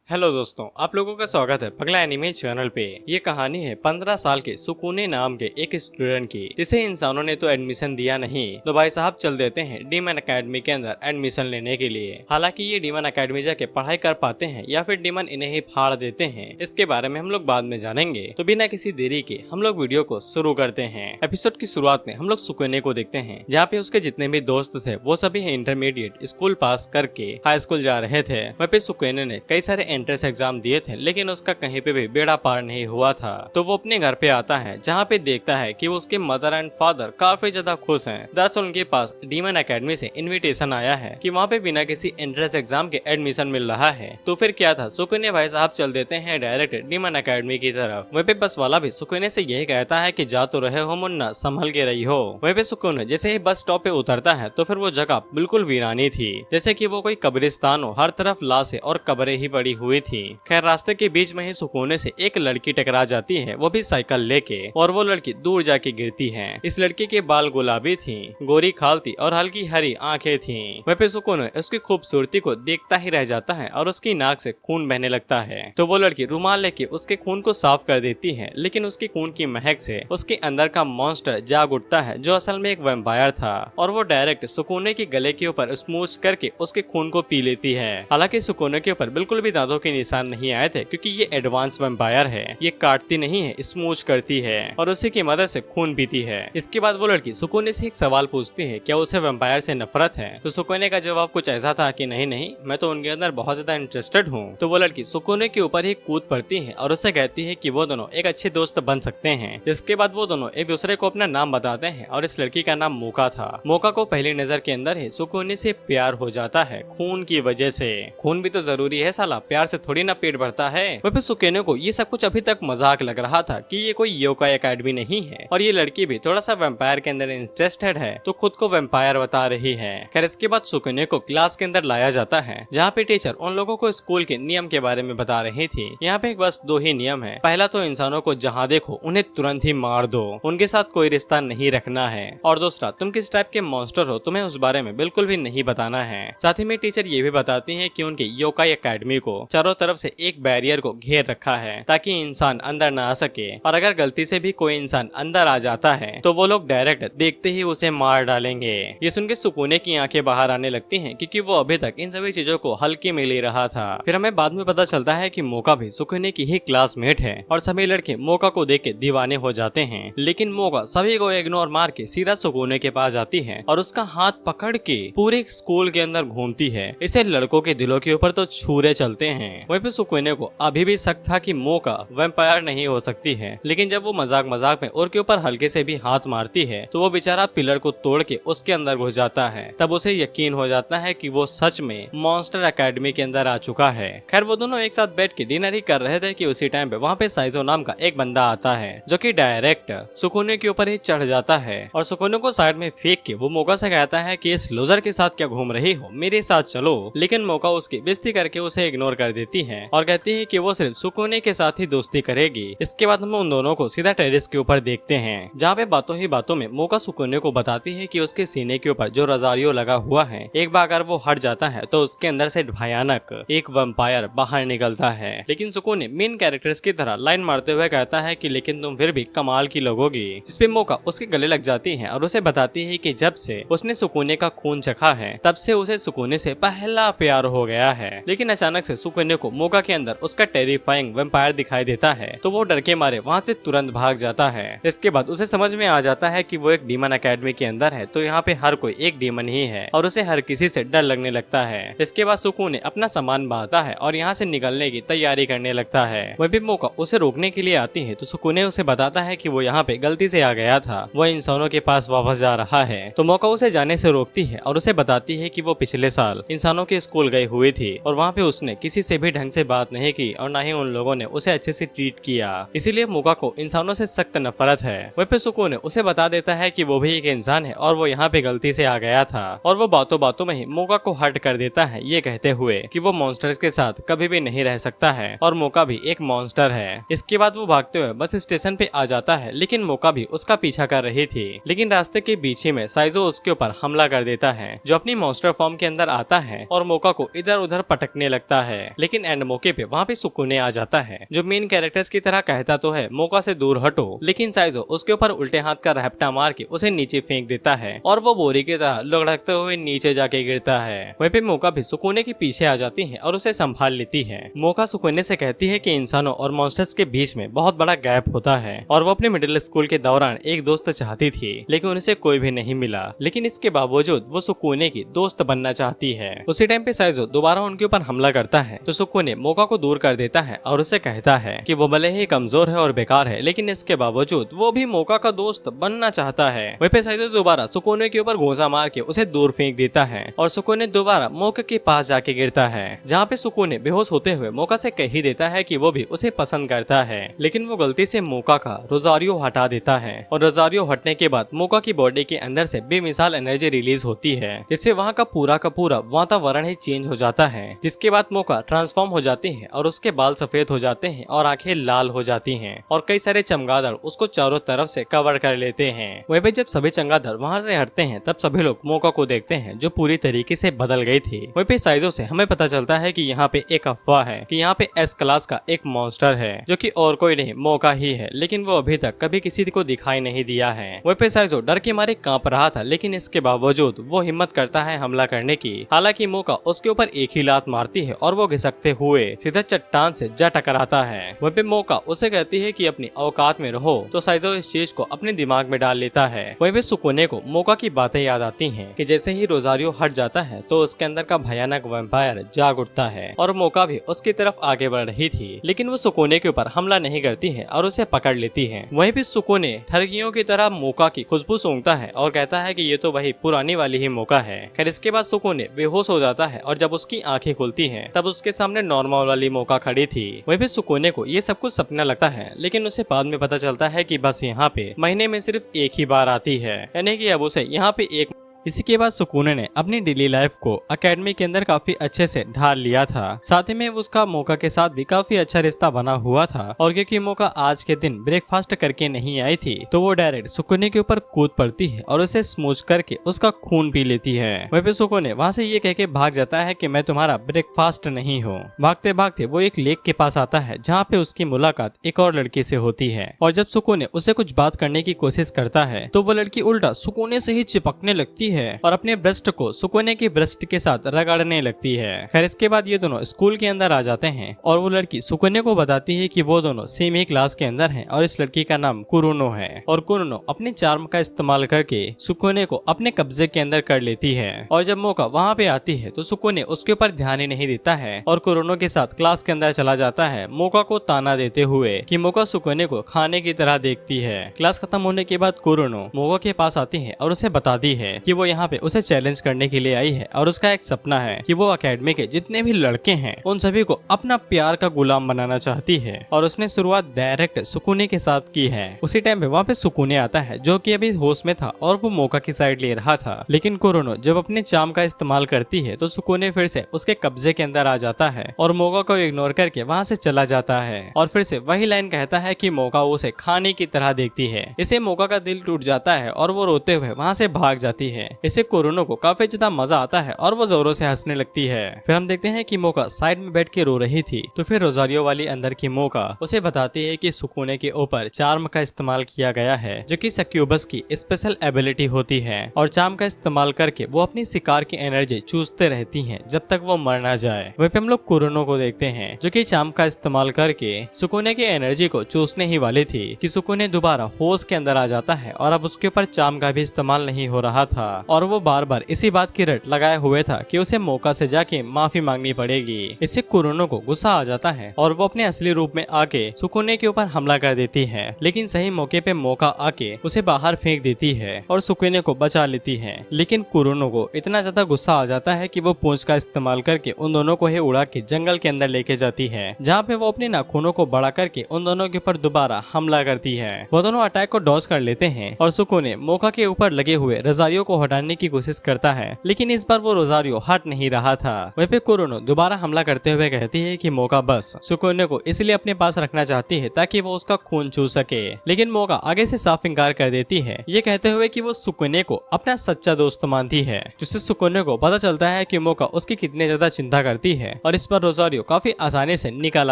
Hello दोस्तों, आप लोगों का स्वागत है पगला एनिमे चैनल पे। ये कहानी है 15 साल के सुकूने नाम के एक स्टूडेंट की, जिसे इंसानों ने तो एडमिशन दिया नहीं तो भाई साहब चल देते हैं डीमन एकेडमी के अंदर एडमिशन लेने के लिए। हालांकि ये डीमन एकेडमी जाके पढ़ाई कर पाते हैं या फिर डीमन इन्हें ही फाड़ देते हैं, इसके बारे में हम लोग बाद में जानेंगे। तो बिना किसी देरी के हम लोग वीडियो को शुरू करते हैं। एपिसोड की शुरुआत में हम लोग सुकूने को देखते हैं, जहाँ पे उसके जितने भी दोस्त थे वो सभी इंटरमीडिएट स्कूल पास करके हाई स्कूल जा रहे थे। वहाँ पे सुकूने ने कई सारे एंट्रेंस एग्जाम दिए थे, लेकिन उसका कहीं पे भी बेड़ा पार नहीं हुआ था। तो वो अपने घर पे आता है, जहाँ पे देखता है कि उसके मदर एंड फादर काफी ज्यादा खुश हैं। दरअसल उनके पास डीमन एकेडमी से इनविटेशन आया है कि वहाँ पे बिना किसी एंट्रेंस एग्जाम के एडमिशन मिल रहा है। तो फिर क्या था, सुकूने भाई साहब चल देते हैं डायरेक्ट डीमन एकेडमी की तरफ। वहीं पे बस वाला भी सुकूने से यही कहता है कि जा तो रहे हो मुन्ना, संभल के रही हो। वहीं पे सुकून जैसे ही बस स्टॉप पे उतरता है तो फिर वो जगह बिल्कुल वीरानी थी, जैसे कि वो कोई कब्रिस्तान हो। हर तरफ लाशें और कब्रें ही पड़ी हुई थी। खैर रास्ते के बीच में ही सुकूने से एक लड़की टकरा जाती है, वो भी साइकिल लेके, और वो लड़की दूर जाके गिरती है। इस लड़की के बाल गुलाबी थी, गोरी खाल थी और हल्की हरी आंखें थी। वह पे सुकून उसकी खूबसूरती को देखता ही रह जाता है और उसकी नाक से खून बहने लगता है। तो वो लड़की रुमाल लेके उसके खून को साफ कर देती है, लेकिन उसकी खून की महक से उसके अंदर का मॉन्स्टर जाग उठता है, जो असल में एक वैम्पायर था, और वो डायरेक्ट सुकूने के गले के ऊपर स्मूच करके उसके खून को पी लेती है। हालांकि सुकूने के ऊपर बिल्कुल भी दांतों के निशान नहीं आए थे, क्योंकि ये एडवांस वैम्पायर है। ये काटती नहीं है, स्मूच करती है और उसी की मदद से खून पीती है। इसके बाद वो लड़की सुकूने से एक सवाल पूछती है, क्या उसे वैम्पायर से नफरत है? तो सुकूने का जवाब कुछ ऐसा था कि नहीं नहीं, मैं तो उनके अंदर बहुत ज्यादा इंटरेस्टेड हूँ। तो वो लड़की सुकूने के ऊपर ही कूद पड़ती है और उसे कहती है कि वो दोनों एक अच्छे दोस्त बन सकते हैं। जिसके बाद वो दोनों एक दूसरे को अपना नाम बताते हैं और इस लड़की का नाम मोका था। मोका को पहली नजर के अंदर ही सुकूने से प्यार हो जाता है, खून की वजह से। खून भी तो जरूरी है साला, प्यार से थोड़ी ना पेट भरता है। वह फिर सुकूने को ये सब कुछ अभी तक मजाक लग रहा था कि ये कोई योकाई एकेडमी नहीं है और ये लड़की भी थोड़ा सा वैम्पायर के अंदर इंटरेस्टेड है, तो खुद को वैम्पायर बता रही है। खैर इसके बाद सुकूने को क्लास के अंदर लाया जाता है, जहाँ पे टीचर उन लोगों को स्कूल के नियम के बारे में बता रही थी। यहाँ पे बस दो ही नियम है। पहला तो इंसानों को जहाँ देखो उन्हें तुरंत ही मार दो, उनके साथ कोई रिश्ता नहीं रखना है। और दूसरा, तुम किस टाइप के मॉन्स्टर हो तुम्हें उस बारे में बिल्कुल भी नहीं बताना है। साथ ही में टीचर ये भी बताती है कि उनके योकाई एकेडमी को चारों तरफ से एक बैरियर को घेर रखा है, ताकि इंसान अंदर ना आ सके, और अगर गलती से भी कोई इंसान अंदर आ जाता है तो वो लोग डायरेक्ट देखते ही उसे मार डालेंगे। ये सुन के सुकूने की आंखें बाहर आने लगती हैं, क्योंकि वो अभी तक इन सभी चीजों को हल्के में ले रहा था। फिर हमें बाद में पता चलता है कि मोका भी सुकूने की ही क्लासमेट है और सभी लड़के मोका को देख के दीवाने हो जाते हैं। लेकिन मोका सभी को इग्नोर मार के सीधा सुकूने के पास जाती है और उसका हाथ पकड़ के पूरे स्कूल के अंदर घूमती है। इसे लड़कों के दिलों के ऊपर तो छुरे चलते हैं। वहीं पे सुकूने को अभी भी शक था कि मोका वैम्पायर नहीं हो सकती है, लेकिन जब वो मजाक मजाक में और के ऊपर हल्के से भी हाथ मारती है तो वो बेचारा पिलर को तोड़ के उसके अंदर घुस जाता है। तब उसे यकीन हो जाता है कि वो सच में मॉन्स्टर एकेडमी के अंदर आ चुका है। खैर वो दोनों एक साथ बैठ के डिनर ही कर रहे थे कि उसी टाइम पे वहाँ पे साइजो नाम का एक बंदा आता है, जो कि डायरेक्ट सुकूने के ऊपर ही चढ़ जाता है और सुकूने को साइड में फेंक के वो मोका से कहता है कि इस लूजर के साथ क्या घूम रही हो, मेरे साथ चलो। लेकिन मोका उसकी बेइज्जती करके उसे इग्नोर कर देती है और कहती है कि वो सिर्फ सुकूने के साथ ही दोस्ती करेगी। इसके बाद हम उन दोनों को सीधा टेरेस के ऊपर देखते हैं, जहाँ पे बातों ही बातों में मोका सुकूने को बताती है कि उसके सीने के ऊपर जो रजारियो लगा हुआ है, एक बार अगर वो हट जाता है तो उसके अंदर से भयानक एक वैम्पायर बाहर निकलता है। लेकिन सुकूने मेन कैरेक्टर्स की तरह लाइन मारते हुए कहता है कि लेकिन तुम फिर भी कमाल की लगोगी, जिसपे मोका उसके गले लग जाती है और उसे बताती है कि जब से उसने सुकूने का खून चखा है तब से उसे सुकूने से पहला प्यार हो गया है। लेकिन अचानक से सुकूने को मोका के अंदर उसका टेरिफाइंग वैम्पायर दिखाई देता है, तो वो डर के मारे वहाँ से तुरंत भाग जाता है। इसके बाद उसे समझ में आ जाता है कि वो एक डीमन एकेडमी के अंदर है, तो यहाँ पे हर कोई एक डीमन ही है और उसे हर किसी से डर लगने लगता है। इसके बाद सुकूने अपना सामान बांधता है और यहाँ से निकलने की तैयारी करने लगता है। वहीं पे मोका उसे रोकने के लिए आती है, तो सुकूने उसे बताता है कि वो यहाँ पे गलती से आ गया था, वो इंसानों के पास वापस जा रहा है। तो मोका उसे जाने से रोकती है और उसे बताती है कि वो पिछले साल इंसानों के स्कूल गई हुई थी और वहाँ पे उसने किसी से भी ढंग से बात नहीं की और न ही उन लोगों ने उसे अच्छे से ट्रीट किया, इसीलिए मोका को इंसानों से सख्त नफरत है। वहीं पे सुकून उसे बता देता है कि वो भी एक इंसान है और वो यहाँ पे गलती से आ गया था, और वो बातों बातों में ही मोका को हर्ट कर देता है, ये कहते हुए कि वो मॉन्स्टर्स के साथ कभी भी नहीं रह सकता है और मोका भी एक मॉन्स्टर है। इसके बाद वो भागते हुए बस स्टेशन पे आ जाता है, लेकिन मोका भी उसका पीछा कर रही थी। लेकिन रास्ते के बीच ही में साइजो उसके ऊपर हमला कर देता है, जो अपनी मॉन्स्टर फॉर्म के अंदर आता है और मोका को इधर उधर पटकने लगता है। लेकिन एंड मौके पे वहाँ पे सुकूने आ जाता है, जो मेन कैरेक्टर्स की तरह कहता तो है मौका से दूर हटो, लेकिन साइजो उसके ऊपर उल्टे हाथ का रैप्टा मार के उसे नीचे फेंक देता है और वो बोरी की तरह लुढ़कते हुए नीचे जाके गिरता है। वहीं पे मौका भी सुकूने के पीछे आ जाती है और उसे संभाल लेती है। मौका सुकूने से कहती है कि इंसानों और मॉन्स्टर्स के बीच में बहुत बड़ा गैप होता है और वो अपने मिडिल स्कूल के दौरान एक दोस्त चाहती थी, लेकिन उनसे कोई भी नहीं मिला। लेकिन इसके बावजूद वो सुकूने की दोस्त बनना चाहती है। उसी टाइम पे साइजो दोबारा उनके ऊपर हमला करता है तो सुकूने मौका को दूर कर देता है और उसे कहता है कि वो भले ही कमजोर है और बेकार है, लेकिन इसके बावजूद वो भी मौका का दोस्त बनना चाहता है। वहीं पे साइजो दोबारा सुकूने के ऊपर घूंसा मार के उसे दूर फेंक देता है और सुकूने दोबारा मौका के पास जाके गिरता है, जहाँ पे सुकूने बेहोश होते हुए मौका से कह ही देता है कि वो भी उसे पसंद करता है। लेकिन वो गलती से मौका का रोजारियो हटा देता है और रोजारियो हटने के बाद मौका की बॉडी के अंदर से बेमिसाल एनर्जी रिलीज होती है, जिससे वहाँ का पूरा वातावरण ही चेंज हो जाता है। जिसके बाद मौका ट्रांसफॉर्म हो जाती है और उसके बाल सफेद हो जाते हैं और आंखें लाल हो जाती हैं और कई सारे चमगादड़ उसको चारों तरफ से कवर कर लेते हैं। वहीं पे जब सभी चमगादड़ वहाँ से हटते हैं तब सभी लोग मौका को देखते हैं, जो पूरी तरीके से बदल गई थी। वहीं पे साइजो से हमें पता चलता है कि यहाँ पे एक अफवाह है कि यहाँ पे एस क्लास का एक मॉन्स्टर है, जो कि और कोई नहीं मौका ही है, लेकिन वो अभी तक कभी किसी को दिखाई नहीं दिया है। वहीं पे साइजो डर के मारे कांप रहा था, लेकिन इसके बावजूद वो हिम्मत करता है हमला करने की। हालांकि मौका उसके ऊपर एक ही लात मारती है और वो घिसकते हुए सीधा चट्टान से जा टकराता है। वहीं पे मौका उसे कहती है कि अपनी औकात में रहो, तो साइजो इस चीज को अपने दिमाग में डाल लेता है। वहीं पे सुकूने को मौका की बातें याद आती हैं कि जैसे ही रोजारियो हट जाता है तो उसके अंदर का भयानक वैम्पायर जाग उठता है और मौका भी उसकी तरफ आगे बढ़ रही थी, लेकिन वो सुकूने के ऊपर हमला नहीं करती है और उसे पकड़ लेती है। वहीं पे सुकूने ठरगियों की तरह मौका की खुशबू सूंघता है और कहता है कि ये तो वही पुरानी वाली ही मौका है। खैर इसके बाद सुकूने बेहोश हो जाता है और जब उसकी आंखें खुलती हैं तब उसके सामने नॉर्मल वाली मौका खड़ी थी। वहीं पे सुकूने को ये सब कुछ सपना लगता है, लेकिन उसे बाद में पता चलता है कि बस यहाँ पे महीने में सिर्फ एक ही बार आती है, यानी कि अब उसे यहाँ पे एक। इसी के बाद सुकूने ने अपनी डेली लाइफ को एकेडमी के अंदर काफी अच्छे से ढाल लिया था। साथ ही में उसका मौका के साथ भी काफी अच्छा रिश्ता बना हुआ था और क्योंकि मौका आज के दिन ब्रेकफास्ट करके नहीं आई थी तो वो डायरेक्ट सुकूने के ऊपर कूद पड़ती है और उसे स्मूच करके उसका खून पी लेती है। वहीं पे सुकूने वहाँ से ये कह के भाग जाता है कि मैं तुम्हारा ब्रेकफास्ट नहीं हूँ। भागते भागते वो एक लेक के पास आता है, जहाँ पे उसकी मुलाकात एक और लड़की से होती है और जब सुकूने उससे कुछ बात करने की कोशिश करता है तो वो लड़की उल्टा सुकूने से ही चिपकने लगती है और अपने ब्रेस्ट को सुकूने की ब्रेस्ट के साथ रगड़ने लगती है। खैर इसके बाद ये दोनों स्कूल के अंदर आ जाते हैं और वो लड़की सुकूने को बताती है कि वो दोनों सेम ही क्लास के अंदर हैं और इस लड़की का नाम कुरुनो है और कुरुनो अपने चार्म का इस्तेमाल करके सुकूने को अपने कब्जे के अंदर कर लेती है। और जब मौका वहाँ पे आती है तो सुकूने उसके ऊपर ध्यान ही नहीं देता है और कुरुनो के साथ क्लास के अंदर चला जाता है, मौका को ताना देते हुए कि मौका सुकूने को खाने की तरह देखती है। क्लास खत्म होने के बाद कुरुनो मौका के पास आती है और उसे बताती है कि वो यहाँ पे उसे चैलेंज करने के लिए आई है और उसका एक सपना है कि वो एकेडमी के जितने भी लड़के हैं उन सभी को अपना प्यार का गुलाम बनाना चाहती है और उसने शुरुआत डायरेक्ट सुकूने के साथ की है। उसी टाइम पे वहाँ पे सुकूने आता है जो कि अभी होश में था और वो मौका की साइड ले रहा था, लेकिन कुरुनो जब अपने चार्म का इस्तेमाल करती है तो सुकूने फिर से उसके कब्जे के अंदर आ जाता है और मौका को इग्नोर करके वहाँ से चला जाता है और फिर से वही लाइन कहता है कि मौका उसे खाने की तरह देखती है। इसे मौका का दिल टूट जाता है और वो रोते हुए वहाँ से भाग जाती है। इसे कुरुनो को काफी ज्यादा मजा आता है और वो जोरों से हंसने लगती है। फिर हम देखते हैं कि मौका साइड में बैठ के रो रही थी तो फिर रोजारियो वाली अंदर की मौका उसे बताती है कि सुकूने के ऊपर चार्म का इस्तेमाल किया गया है, जो कि सक्यूबस की स्पेशल एबिलिटी होती है और चार्म का इस्तेमाल करके वो अपनी शिकार की एनर्जी चूसते रहती हैं जब तक वो मर ना जाए। वहीं पे हम लोग कुरुनो को देखते हैं जो कि चार्म का इस्तेमाल करके सुकूने की एनर्जी को चूसने ही वाली थी कि सुकूने दोबारा होश के अंदर आ जाता है और अब उसके ऊपर चार्म का भी इस्तेमाल नहीं हो रहा था और वो बार बार इसी बात की रट लगाए हुए था कि उसे मौका से जाके माफी मांगनी पड़ेगी। इससे कुरुनो को गुस्सा आ जाता है और वो अपने असली रूप में आके सुकूने के ऊपर हमला कर देती है, लेकिन सही मौके पे मौका आके उसे बाहर फेंक देती है और सुकूने को बचा लेती है। लेकिन कुरुनो को इतना ज्यादा गुस्सा आ जाता है कि वो पूंछ का इस्तेमाल करके उन दोनों को ही उड़ा के जंगल के अंदर लेके जाती है, जहाँ पे वो अपने नाखूनों को बड़ा करके उन दोनों के ऊपर दोबारा हमला करती है। वो दोनों अटैक को डॉज कर लेते हैं और सुकूने मौका के ऊपर लगे हुए रोजारियो को हटाने की कोशिश करता है, लेकिन इस बार वो रोजारियो हट नहीं रहा था। वहीं पे कुरोनो दोबारा हमला करते हुए कहती है कि मोका बस सुकुने को इसलिए अपने पास रखना चाहती है ताकि वो उसका खून चू सके, लेकिन मोका आगे से साफ इनकार कर देती है, ये कहते हुए कि वो सुकुने को अपना सच्चा दोस्त मानती है, जिससे सुकुने को पता चलता है कि मोका उसकी कितनी ज्यादा चिंता करती है। और इस पर रोजारियो काफी आसानी से निकल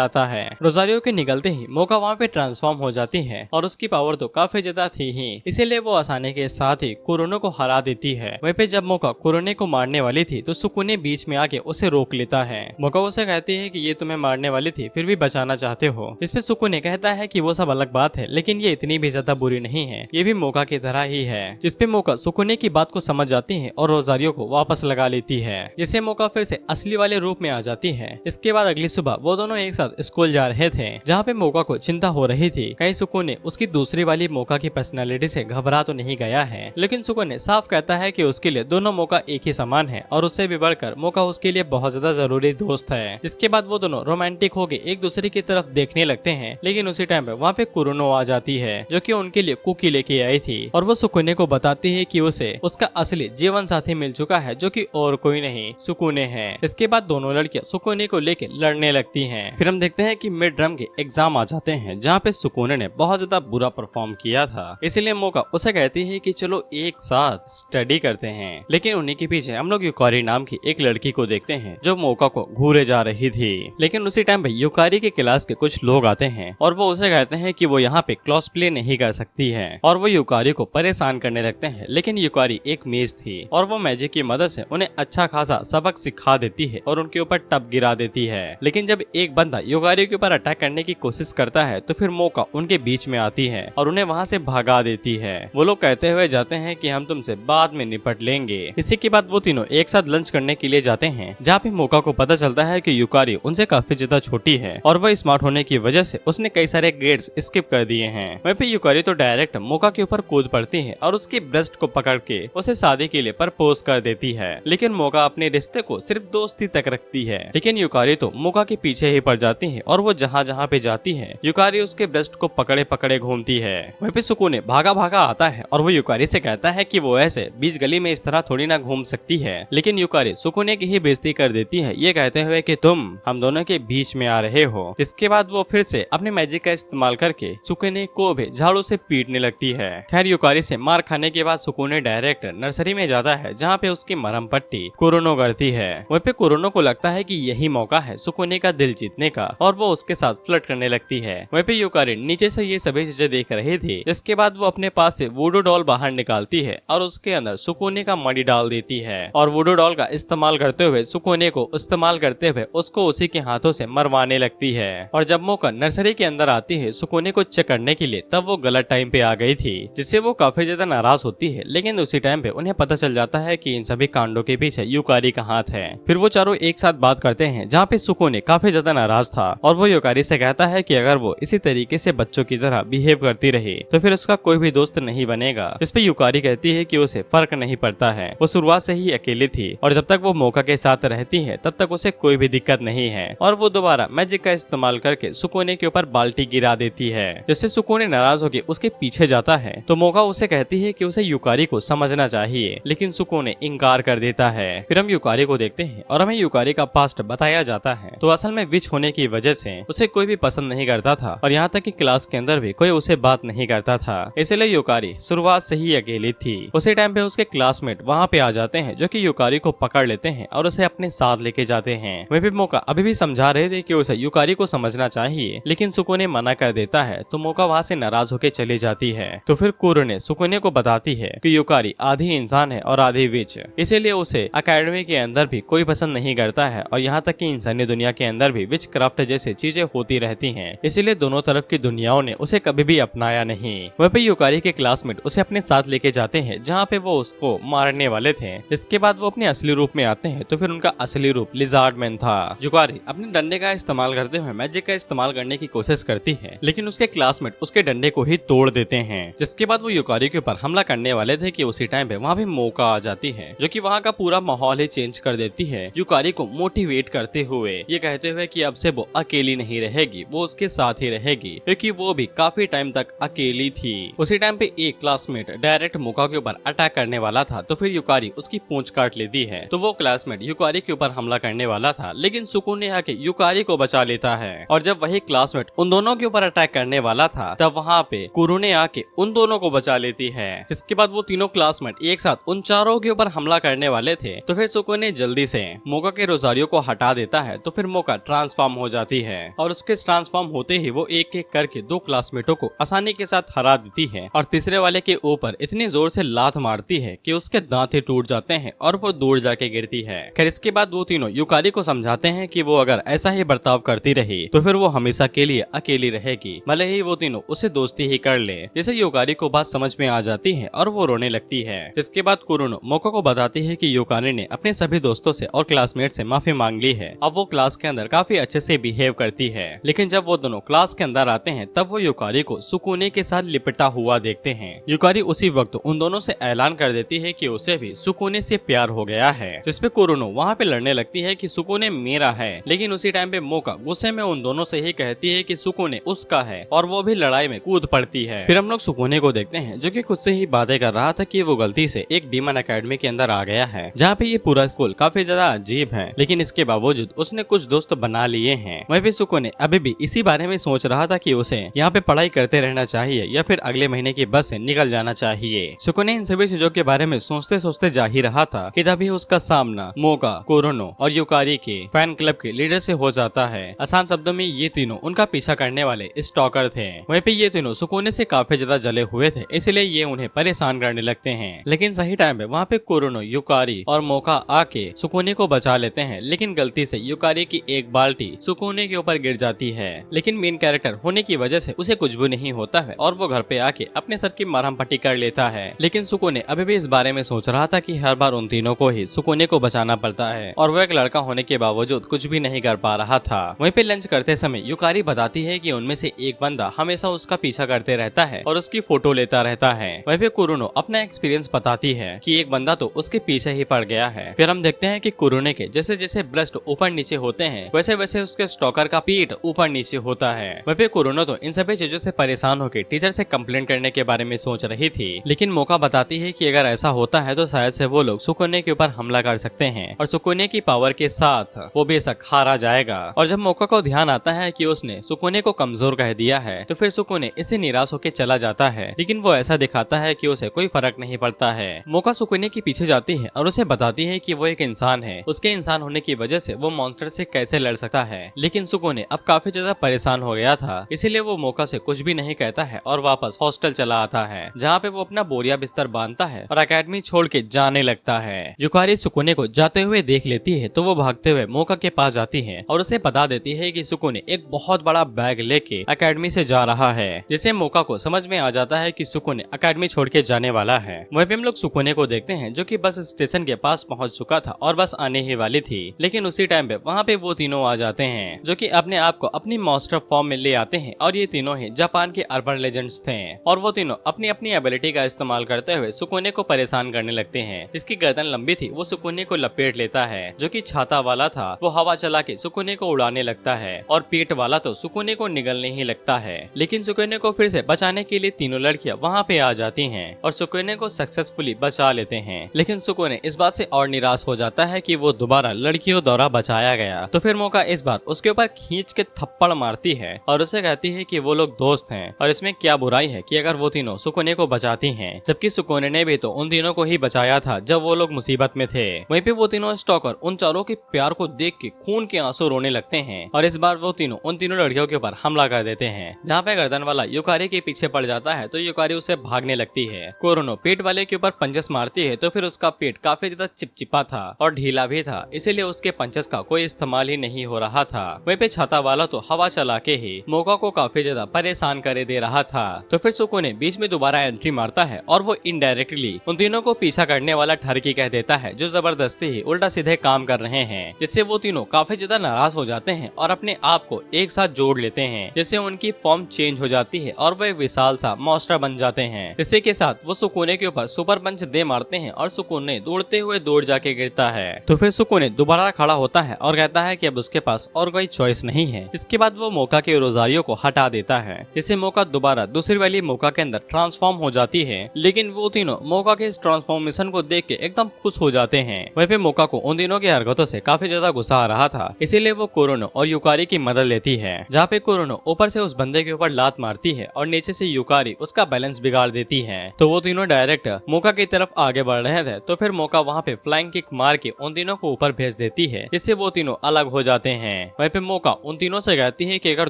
आता है। रोजारियो के निकलते ही मोका वहाँ पे ट्रांसफॉर्म हो जाती है और उसकी पावर तो काफी ज्यादा थी ही, इसीलिए वो आसानी के साथ ही कुरोनो को हरा देती है। वहीं पे जब मोका कुरोने को मारने वाली थी तो सुकुने बीच में आके उसे रोक लेता है। मोका उसे कहती है कि ये तुम्हें मारने वाली थी फिर भी बचाना चाहते हो। इस पे सुकुने कहता है कि वो सब अलग बात है, लेकिन ये इतनी भी ज्यादा बुरी नहीं है, ये भी मोका की तरह ही है। जिसपे मोका सुकुने की बात को समझ जाती है और रोजारियो को वापस लगा लेती है, जिससे मोका फिर से असली वाले रूप में आ जाती है। इसके बाद अगली सुबह वो दोनों एक साथ स्कूल जा रहे थे, जहाँ पे मोका को चिंता हो रही थी कहीं सुकुने उसकी दूसरी वाली मोका की पर्सनालिटी से घबरा तो नहीं गया है, लेकिन सुकुने साफ कहता है कि उसके लिए दोनों मोका एक ही समान है और उससे भी बढ़कर मोका उसके लिए बहुत ज्यादा जरूरी दोस्त है। जिसके बाद वो दोनों रोमांटिक होकर एक दूसरे की तरफ देखने लगते हैं, लेकिन उसी टाइम पे वहाँ पे कुरोनो आ जाती है जो कि उनके लिए कुकी लेके आई थी और वो सुकुने को बताती है कि उसे उसका असली जीवन साथी मिल चुका है जो कि और कोई नहीं सुकुने है। इसके बाद दोनों लड़कियां सुकुने को लेके लड़ने लगती हैं। फिर हम देखते हैं कि मिड टर्म के एग्जाम आ जाते हैं जहाँ पे सुकुने ने बहुत ज्यादा बुरा परफॉर्म किया था, इसलिए मोका उसे कहती है कि चलो एक साथ स्टडी करते हैं। लेकिन उन्हीं के पीछे हम लोग युकारी नाम की एक लड़की को देखते हैं जो मोका को घूरे जा रही थी, लेकिन उसी टाइम पे युकारी के क्लास के कुछ लोग आते हैं और वो उसे कहते हैं कि वो यहाँ पे क्रॉस प्ले नहीं कर सकती है और वो युकारी को परेशान करने लगते हैं। लेकिन युकारी एक मेज थी और वो मैजिक की मदद से उन्हें अच्छा खासा सबक सिखा देती है और उनके ऊपर टब गिरा देती है। लेकिन जब एक बंदा युकारी के ऊपर अटैक करने की कोशिश करता है तो फिर मोका उनके बीच में आती है और उन्हें वहाँ से भगा देती है। वो लोग कहते हुए जाते हैं कि हम तुमसे बाद में निपट लेंगे। इसी के बाद वो तीनों एक साथ लंच करने के लिए जाते हैं, जहाँ पे मोका को पता चलता है कि युकारी उनसे काफी ज्यादा छोटी है और वह स्मार्ट होने की वजह से उसने कई सारे ग्रेड्स स्किप कर दिए हैं। वहीं पे युकारी तो डायरेक्ट मोका के ऊपर कूद पड़ती है और उसके ब्रेस्ट को पकड़ के उसे शादी के लिए प्रपोज कर देती है, लेकिन मोका अपने रिश्ते को सिर्फ दोस्ती तक रखती है। लेकिन युकारी तो मोका के पीछे ही पड़ जाती है और वो जहाँ जहाँ पे जाती है युकारी उसके ब्रेस्ट को पकड़े पकड़े घूमती है। वहीं पे सुकुने भागा भागा आता है और वो युकारी से कहता है कि वो ऐसे बीच गली में इस तरह थोड़ी ना घूम सकती है, लेकिन युकारी सुकुने की ही बेइज्जती कर देती है, ये कहते हुए कि तुम हम दोनों के बीच में आ रहे हो। इसके बाद वो फिर से अपने मैजिक का इस्तेमाल करके सुकुने को भी झाड़ू से पीटने लगती है। खैर युकारी से मार खाने के बाद सुकुने डायरेक्ट नर्सरी में जाता है जहाँ पे उसकी मरहम पट्टी कुरोनो करती है। वहीं पे कुरोनो को लगता है कि यही मौका है सुकुने का दिल जीतने का और वो उसके साथ फ्लर्ट करने लगती है। वहीं पे युकारी नीचे से ये सभी चीजें देख रही थी, जिसके बाद वो अपने पास से वुडो डॉल बाहर निकालती है और उसके अंदर सुकुने का मणि डाल देती है और वुडो डॉल का इस्तेमाल करते हुए सुकुने को इस्तेमाल करते हुए उसको उसी के हाथों से मरवाने लगती है। और जब मौका नर्सरी के अंदर आती है सुकुने को चेक करने के लिए, तब वो गलत टाइम पे आ गई थी, जिससे वो काफी ज्यादा नाराज होती है। लेकिन उसी टाइम पे उन्हें पता चल जाता है कि इन सभी कांडों के पीछे युकारी का हाथ है। फिर वो चारों एक साथ बात करते हैं जहाँ पे सुकुने काफी ज्यादा नाराज था और वो युकारी से कहता है कि अगर वो इसी तरीके से बच्चों की तरह बिहेव करती रही तो फिर उसका कोई भी दोस्त नहीं बनेगा। इस पे युकारी कहती है कि उसे फर्क नहीं पड़ता है, वो शुरुआत से ही अकेली थी और जब तक वो मौका के साथ रहती है तब तक उसे कोई भी दिक्कत नहीं है। और वो दोबारा मैजिक का इस्तेमाल करके सुकुने के ऊपर बाल्टी गिरा देती है, जिससे सुकुने नाराज होकर उसके पीछे जाता है तो मौका उसे कहती है कि उसे युकारी को समझना चाहिए, लेकिन सुकुने इनकार कर देता है। फिर हम युकारी को देखते हैं और हमें युकारी का पास्ट बताया जाता है। तो असल में विच होने की वजह से उसे कोई भी पसंद नहीं करता था और यहाँ तक कि क्लास के अंदर भी कोई उसे बात नहीं करता था, इसलिए युकारी शुरुआत से ही अकेली थी। उसी टाइम पे उसके क्लासमेट वहाँ पे आ जाते हैं जो कि युकारी को पकड़ लेते हैं और उसे अपने साथ लेके जाते हैं। वहीं पे मौका अभी भी समझा रहे थे कि उसे युकारी को समझना चाहिए, लेकिन सुकुने मना कर देता है तो मौका वहाँ से नाराज होकर चली जाती है। तो फिर कुरोने सुकुने को बताती है कि युकारी आधी इंसान है और आधी विच, इसीलिए उसे अकेडमी के अंदर भी कोई पसंद नहीं करता है और यहाँ तक कि इंसानी दुनिया के अंदर भी विच क्राफ्ट जैसी चीजें होती रहती हैं, इसीलिए दोनों तरफ की दुनियाओं ने उसे कभी भी अपनाया नहीं। वहीं पे युकारी के क्लासमेट उसे अपने साथ लेके जाते हैं जहाँ पे वो उसको मारने वाले थे। इसके बाद वो अपने असली रूप में आते हैं तो फिर उनका असली रूप लिजार्ड मैन था। युकारी अपने डंडे का इस्तेमाल करते हुए मैजिक का इस्तेमाल करने की कोशिश करती है, लेकिन उसके क्लासमेट उसके डंडे को ही तोड़ देते हैं। जिसके बाद वो युकारी के ऊपर हमला करने वाले थे कि उसी टाइम पे वहाँ भी मौका आ जाती है जो कि वहाँ का पूरा माहौल ही चेंज कर देती है, युकारी को मोटिवेट करते हुए, ये कहते हुए कि अब से वो अकेली नहीं रहेगी, वो उसके साथ ही रहेगी, क्योंकि वो भी काफी टाइम तक अकेली थी। उसी टाइम पे एक क्लासमेट डायरेक्ट मौका के ऊपर अटैक करने वाला था तो फिर युकारी उसकी पूंछ काट लेती है। तो वो क्लासमेट युकारी के ऊपर हमला करने वाला था, लेकिन सुकुने आके युकारी को बचा लेता है। और जब वही क्लासमेट उन दोनों के ऊपर अटैक करने वाला था तब वहाँ पे कुरुने आके उन दोनों को बचा लेती है। जिसके बाद वो तीनों क्लासमेट एक साथ उन चारों के ऊपर हमला करने वाले थे। तो फिर सुकुने जल्दी से मोका के रोजारियो को हटा देता है। तो फिर मोका ट्रांसफॉर्म हो जाती है और उसके ट्रांसफॉर्म होते ही वो एक एक करके दो क्लासमेटों को आसानी के साथ हरा देती है और तीसरे वाले के ऊपर इतनी जोर से लात मारती है कि उसके दांत ही टूट जाते हैं और वो दूर जाके गिरती है। खैर इसके बाद वो तीनों युकारी को समझाते हैं कि वो अगर ऐसा ही बर्ताव करती रही तो फिर वो हमेशा के लिए अकेली रहेगी, भले ही वो तीनों उससे दोस्ती ही कर ले। जैसे युकारी को बात समझ में आ जाती है और वो रोने लगती है। जिसके बाद कुरुनो मोका को बताती है कि युकारी ने अपने सभी दोस्तों से और क्लासमेट से माफी मांग ली है। अब वो क्लास के अंदर काफी अच्छे से बिहेव करती है। लेकिन जब वो दोनों क्लास के अंदर आते हैं तब वो युकारी को सुकुने के साथ लिपटा हुआ देखते हैं। युकारी उसी वक्त उन दोनों से ऐलान कर देती है कि उसे भी सुकुने से प्यार हो गया है। जिसपे कुरुनो वहाँ पे लड़ने लगती है कि सुकुने मेरा है। लेकिन उसी टाइम पे मोका गुस्से में उन दोनों से ही कहती है कि सुकुने उसका है और वो भी लड़ाई में कूद पड़ती है। फिर हम लोग सुकुने को देखते हैं जो कि खुद से ही बातें कर रहा था कि वो गलती से एक डीमन एकेडमी के अंदर आ गया है, जहाँ पे ये पूरा स्कूल काफी ज्यादा अजीब है। लेकिन इसके बावजूद उसने कुछ दोस्त बना लिए हैं। वहीं पे सुकुने अभी भी इसी बारे में सोच रहा था कि उसे यहाँ पे पढ़ाई करते रहना चाहिए या फिर अगले महीने की बस से निकल जाना चाहिए। सुकुने इन सभी चीजों के बारे में सोचते सोचते जा ही रहा था कि तभी उसका सामना मोका, कुरुनो और युकारी के फैन क्लब के लीडर से हो जाता है। आसान शब्दों में ये तीनों उनका पीछा करने वाले स्टॉकर थे। वहीं पे ये तीनों सुकुने से काफी ज्यादा जले हुए थे, इसलिए ये उन्हें परेशान करने लगते हैं। लेकिन सही टाइम पे वहाँ पे कुरुनो, युकारी और मोका आके सुकुने को बचा लेते हैं। लेकिन गलती से युकारी की एक बाल्टी सुकुने के ऊपर गिर जाती है। लेकिन मेन कैरेक्टर होने की वजह से उसे कुछ भी नहीं होता है और वो घर पे आके अपने सर की मरहम पट्टी कर लेता है। लेकिन सुकुने अभी भी इस बारे में सोच रहा था कि हर बार उन तीनों को ही सुकुने को बचाना पड़ता है और वो एक लड़का होने के बावजूद कुछ भी नहीं कर पा रहा था। वहीं पे लंच करते समय युकारी बताती है कि उनमें से एक बंदा हमेशा उसका पीछा करते रहता है और उसकी फोटो लेता रहता है। वहीं पे कुरुनो अपना एक्सपीरियंस बताती है कि एक बंदा तो उसके पीछे ही पड़ गया है। फिर हम देखते हैं कि कुरुने के जैसे जैसे ब्रेस्ट ऊपर नीचे होते हैं वैसे वैसे उसके स्टॉकर का पीठ ऊपर नीचे होता है। वहीं पे कुरुनो तो इन सभी चीजों से परेशान होकर टीचर से कंप्लेंट करने के बारे में सोच रही थी। लेकिन मोका बताती है कि अगर ऐसा होता है तो शायद से वो लोग सुकुने के ऊपर हमला कर सकते हैं और सुकुने की पावर के साथ वो बेशक हारा जाएगा। और जब मोका को ध्यान आता है कि उसने सुकुने को कमजोर कह दिया है तो फिर सुकुने इसे निराश होकर चला जाता है। लेकिन वो ऐसा दिखाता है कि उसे कोई फर्क नहीं पड़ता है। मोका सुकुने के पीछे जाती है और उसे बताती है कि वो एक इंसान है, उसके इंसान होने की वजह से वो मॉन्स्टर से कैसे लड़ सकता है। लेकिन सुकुने अब काफी ज्यादा परेशान हो गया था, इसीलिए वो मोका से कुछ भी नहीं कहता है और वापस हॉस्टल चला आता है, जहाँ पे वो अपना बोरिया बिस्तर बांधता है और अकेडमी छोड़ के जाने लगता है। युकारी सुकुने को जाते हुए देख लेती है तो वो भागते हुए मोका के पास जाती है और उसे बता देती है कि सुकुने एक बहुत बड़ा बैग लेके अकेडमी से जा रहा है। जिससे मोका को समझ में आ जाता है कि सुकुने अकेडमी छोड़ के जाने वाला है। वहीं पे हम लोग सुकुने को देखते हैं जो कि बस स्टेशन के पास पहुंच चुका था और बस आने ही वाली थी। लेकिन उसी टाइम पे वहाँ पे वो तीनों आ जाते हैं जो कि अपने आप को अपनी मास्टर फॉर्म में ले आते हैं और ये तीनों ही जापान के अर्बन लेजेंड्स थे और वो तीनों अपनी अपनी एबिलिटी का इस्तेमाल करते हुए सुकुने को परेशान करने लगते हैं। जिसकी गर्दन लंबी थी वो सुकुने को लपेट लेता है, जो कि छाता वाला था वो हवा चला के सुकुने को उड़ाने लगता है और पीठ वाला तो सुकुने को निगलने ही लगता है। लेकिन सुकुने को फिर से बचाने के लिए तीनों लड़कियां वहाँ पे आ जाती हैं और सुकुने को सक्सेसफुली बचा लेते हैं। लेकिन सुकुने इस बात से और निराश हो जाता है कि वो दोबारा लड़कियों द्वारा बचाया गया। तो फिर मोका इस बार उसके ऊपर खींच के थप्पड़ मारती है और उसे कहती है कि वो लोग दोस्त हैं और इसमें क्या बुराई है कि अगर वो तीनों सुकुने को बचाती हैं, जबकि सुकुने ने भी तो उन तीनों को ही बचाया था जब वो लोग मुसीबत में थे। वहीं पे वो तीनों स्टॉकर उन चारों के प्यार को देख के खून के आंसू रोने लगते हैं और इस बार वो तीनों उन तीनों लड़कियों के ऊपर हमला कर देते हैं, जहाँ पे गर्दन वाला युकारी के पीछे पड़ जाता है तो युकारी उसे भागने लगती है। कुरुनो पेट वाले के ऊपर पंचेस मारती है तो फिर उसका पेट काफी ज्यादा चिपचिपा था और ढीला भी था, इसीलिए उसके पंचेस का कोई इस्तेमाल ही नहीं हो रहा था। वहीं पे छाता वाला तो हवा चला के ही मोका को काफी ज्यादा परेशान करे दे रहा था। तो फिर सुकुने बीच में दोबारा एंट्री मारता है और वो इनडायरेक्टली उन तीनों को पीछा करने वाला ठरकी कह देता है, जो जबरदस्ती ही उल्टा सीधे काम कर रहे हैं, जिससे वो तीनों काफी ज्यादा नाराज हो जाते हैं और अपने आप को एक साथ जोड़ लेते हैं, जिससे उनकी फॉर्म चेंज हो जाती है और वो एक विशाल सा मॉन्स्टर बन जाते हैं। इसी के साथ वो सुकुने के ऊपर सुपर पंच दे मारते हैं और सुकुने दौड़ते हुए दौड़ जाके गिरता है। तो फिर सुकुने दोबारा खड़ा होता है और कहता है कि अब उसके पास और कोई चॉइस नहीं है। इसके बाद वो मोका के रोजारियो को हटा देता है, जिससे मोका दोबारा दूसरी वाली मोका के अंदर ट्रांसफॉर्म हो जाती है। लेकिन वो तीनों मोका के इस ट्रांसफॉर्मेशन को देख के एकदम खुश हो जाते हैं। वहीं पे मोका को उन दिनों की हरकतों से काफी ज्यादा गुस्सा आ रहा था, इसीलिए वो कुरोनो और युकारी की मदद लेती है, जहाँ पे कुरोनो ऊपर से उस बंदे के ऊपर लात मारती है और नीचे से युकारी उसका बैलेंस बिगाड़ देती है। तो वो तीनों डायरेक्ट मोका की तरफ आगे बढ़ रहे थे, तो फिर मोका वहाँ पे फ्लाइंग किक मार के उन तीनों को ऊपर भेज देती है, जिससे वो तीनों अलग हो जाते हैं। वहीं पे मोका उन तीनों से कहती है कि अगर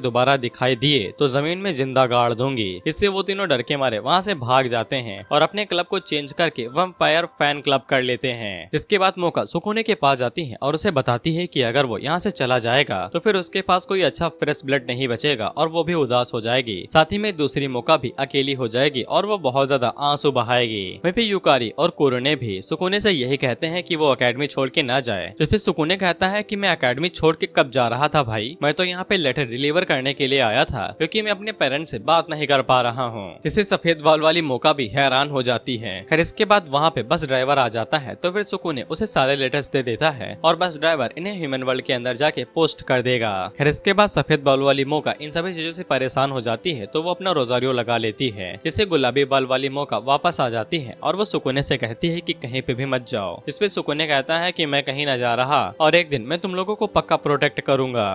दोबारा दिखाई दिए तो जमीन में जिंदा गाड़ दूंगी। इससे वो तीनों डर के मारे वहाँ से भाग जाते हैं और अपने क्लब को चेंज करके वैम्पायर फैन क्लब कर लेते हैं। जिसके बाद मोका सुकुने के पास जाती है और उसे बताती है कि अगर वो यहाँ से चला जाएगा तो फिर उसके पास कोई अच्छा फ्रेश ब्लड नहीं बचेगा और वो भी उदास हो जाएगी। साथ ही में दूसरी मोका भी अकेली हो जाएगी और वो बहुत ज्यादा आंसू बहाएगी। वहीं पे युकारी और कुरोने भी सुकुने से यही कहते हैं कि वो अकेडमी छोड़ के ना जाए। जिसपे सुकुने कहता है कि मैं अकेडमी छोड़ के कब जा रहा था भाई, मैं तो यहाँ पे लेटर डिलीवर करने के लिए आया था क्योंकि मैं अपने पेरेंट्स से बात नहीं कर पा रहा हूँ। जिससे सफेद बाल वाली मोका भी हैरान हो जाती है। खैर इसके बाद वहाँ पे बस ड्राइवर आ जाता है, तो फिर सुकुने उसे सारे लेटर्स दे देता है और बस ड्राइवर इन्हें ह्यूमन वर्ल्ड के अंदर जाके पोस्ट कर देगा। खैर इसके बाद सफेद बाल वाली मोका इन सभी चीजों से परेशान हो जाती है, तो वो अपना रोजारियो लगा लेती है, जिससे गुलाबी बाल वाली मोका वापस आ जाती है और वो सुकुने से कहती है कि कहीं पे भी मत जाओ। इस पे सुकुने कहता है कि मैं कहीं ना जा रहा और एक दिन मैं तुम लोगों को पक्का प्रोटेक्ट करूंगा।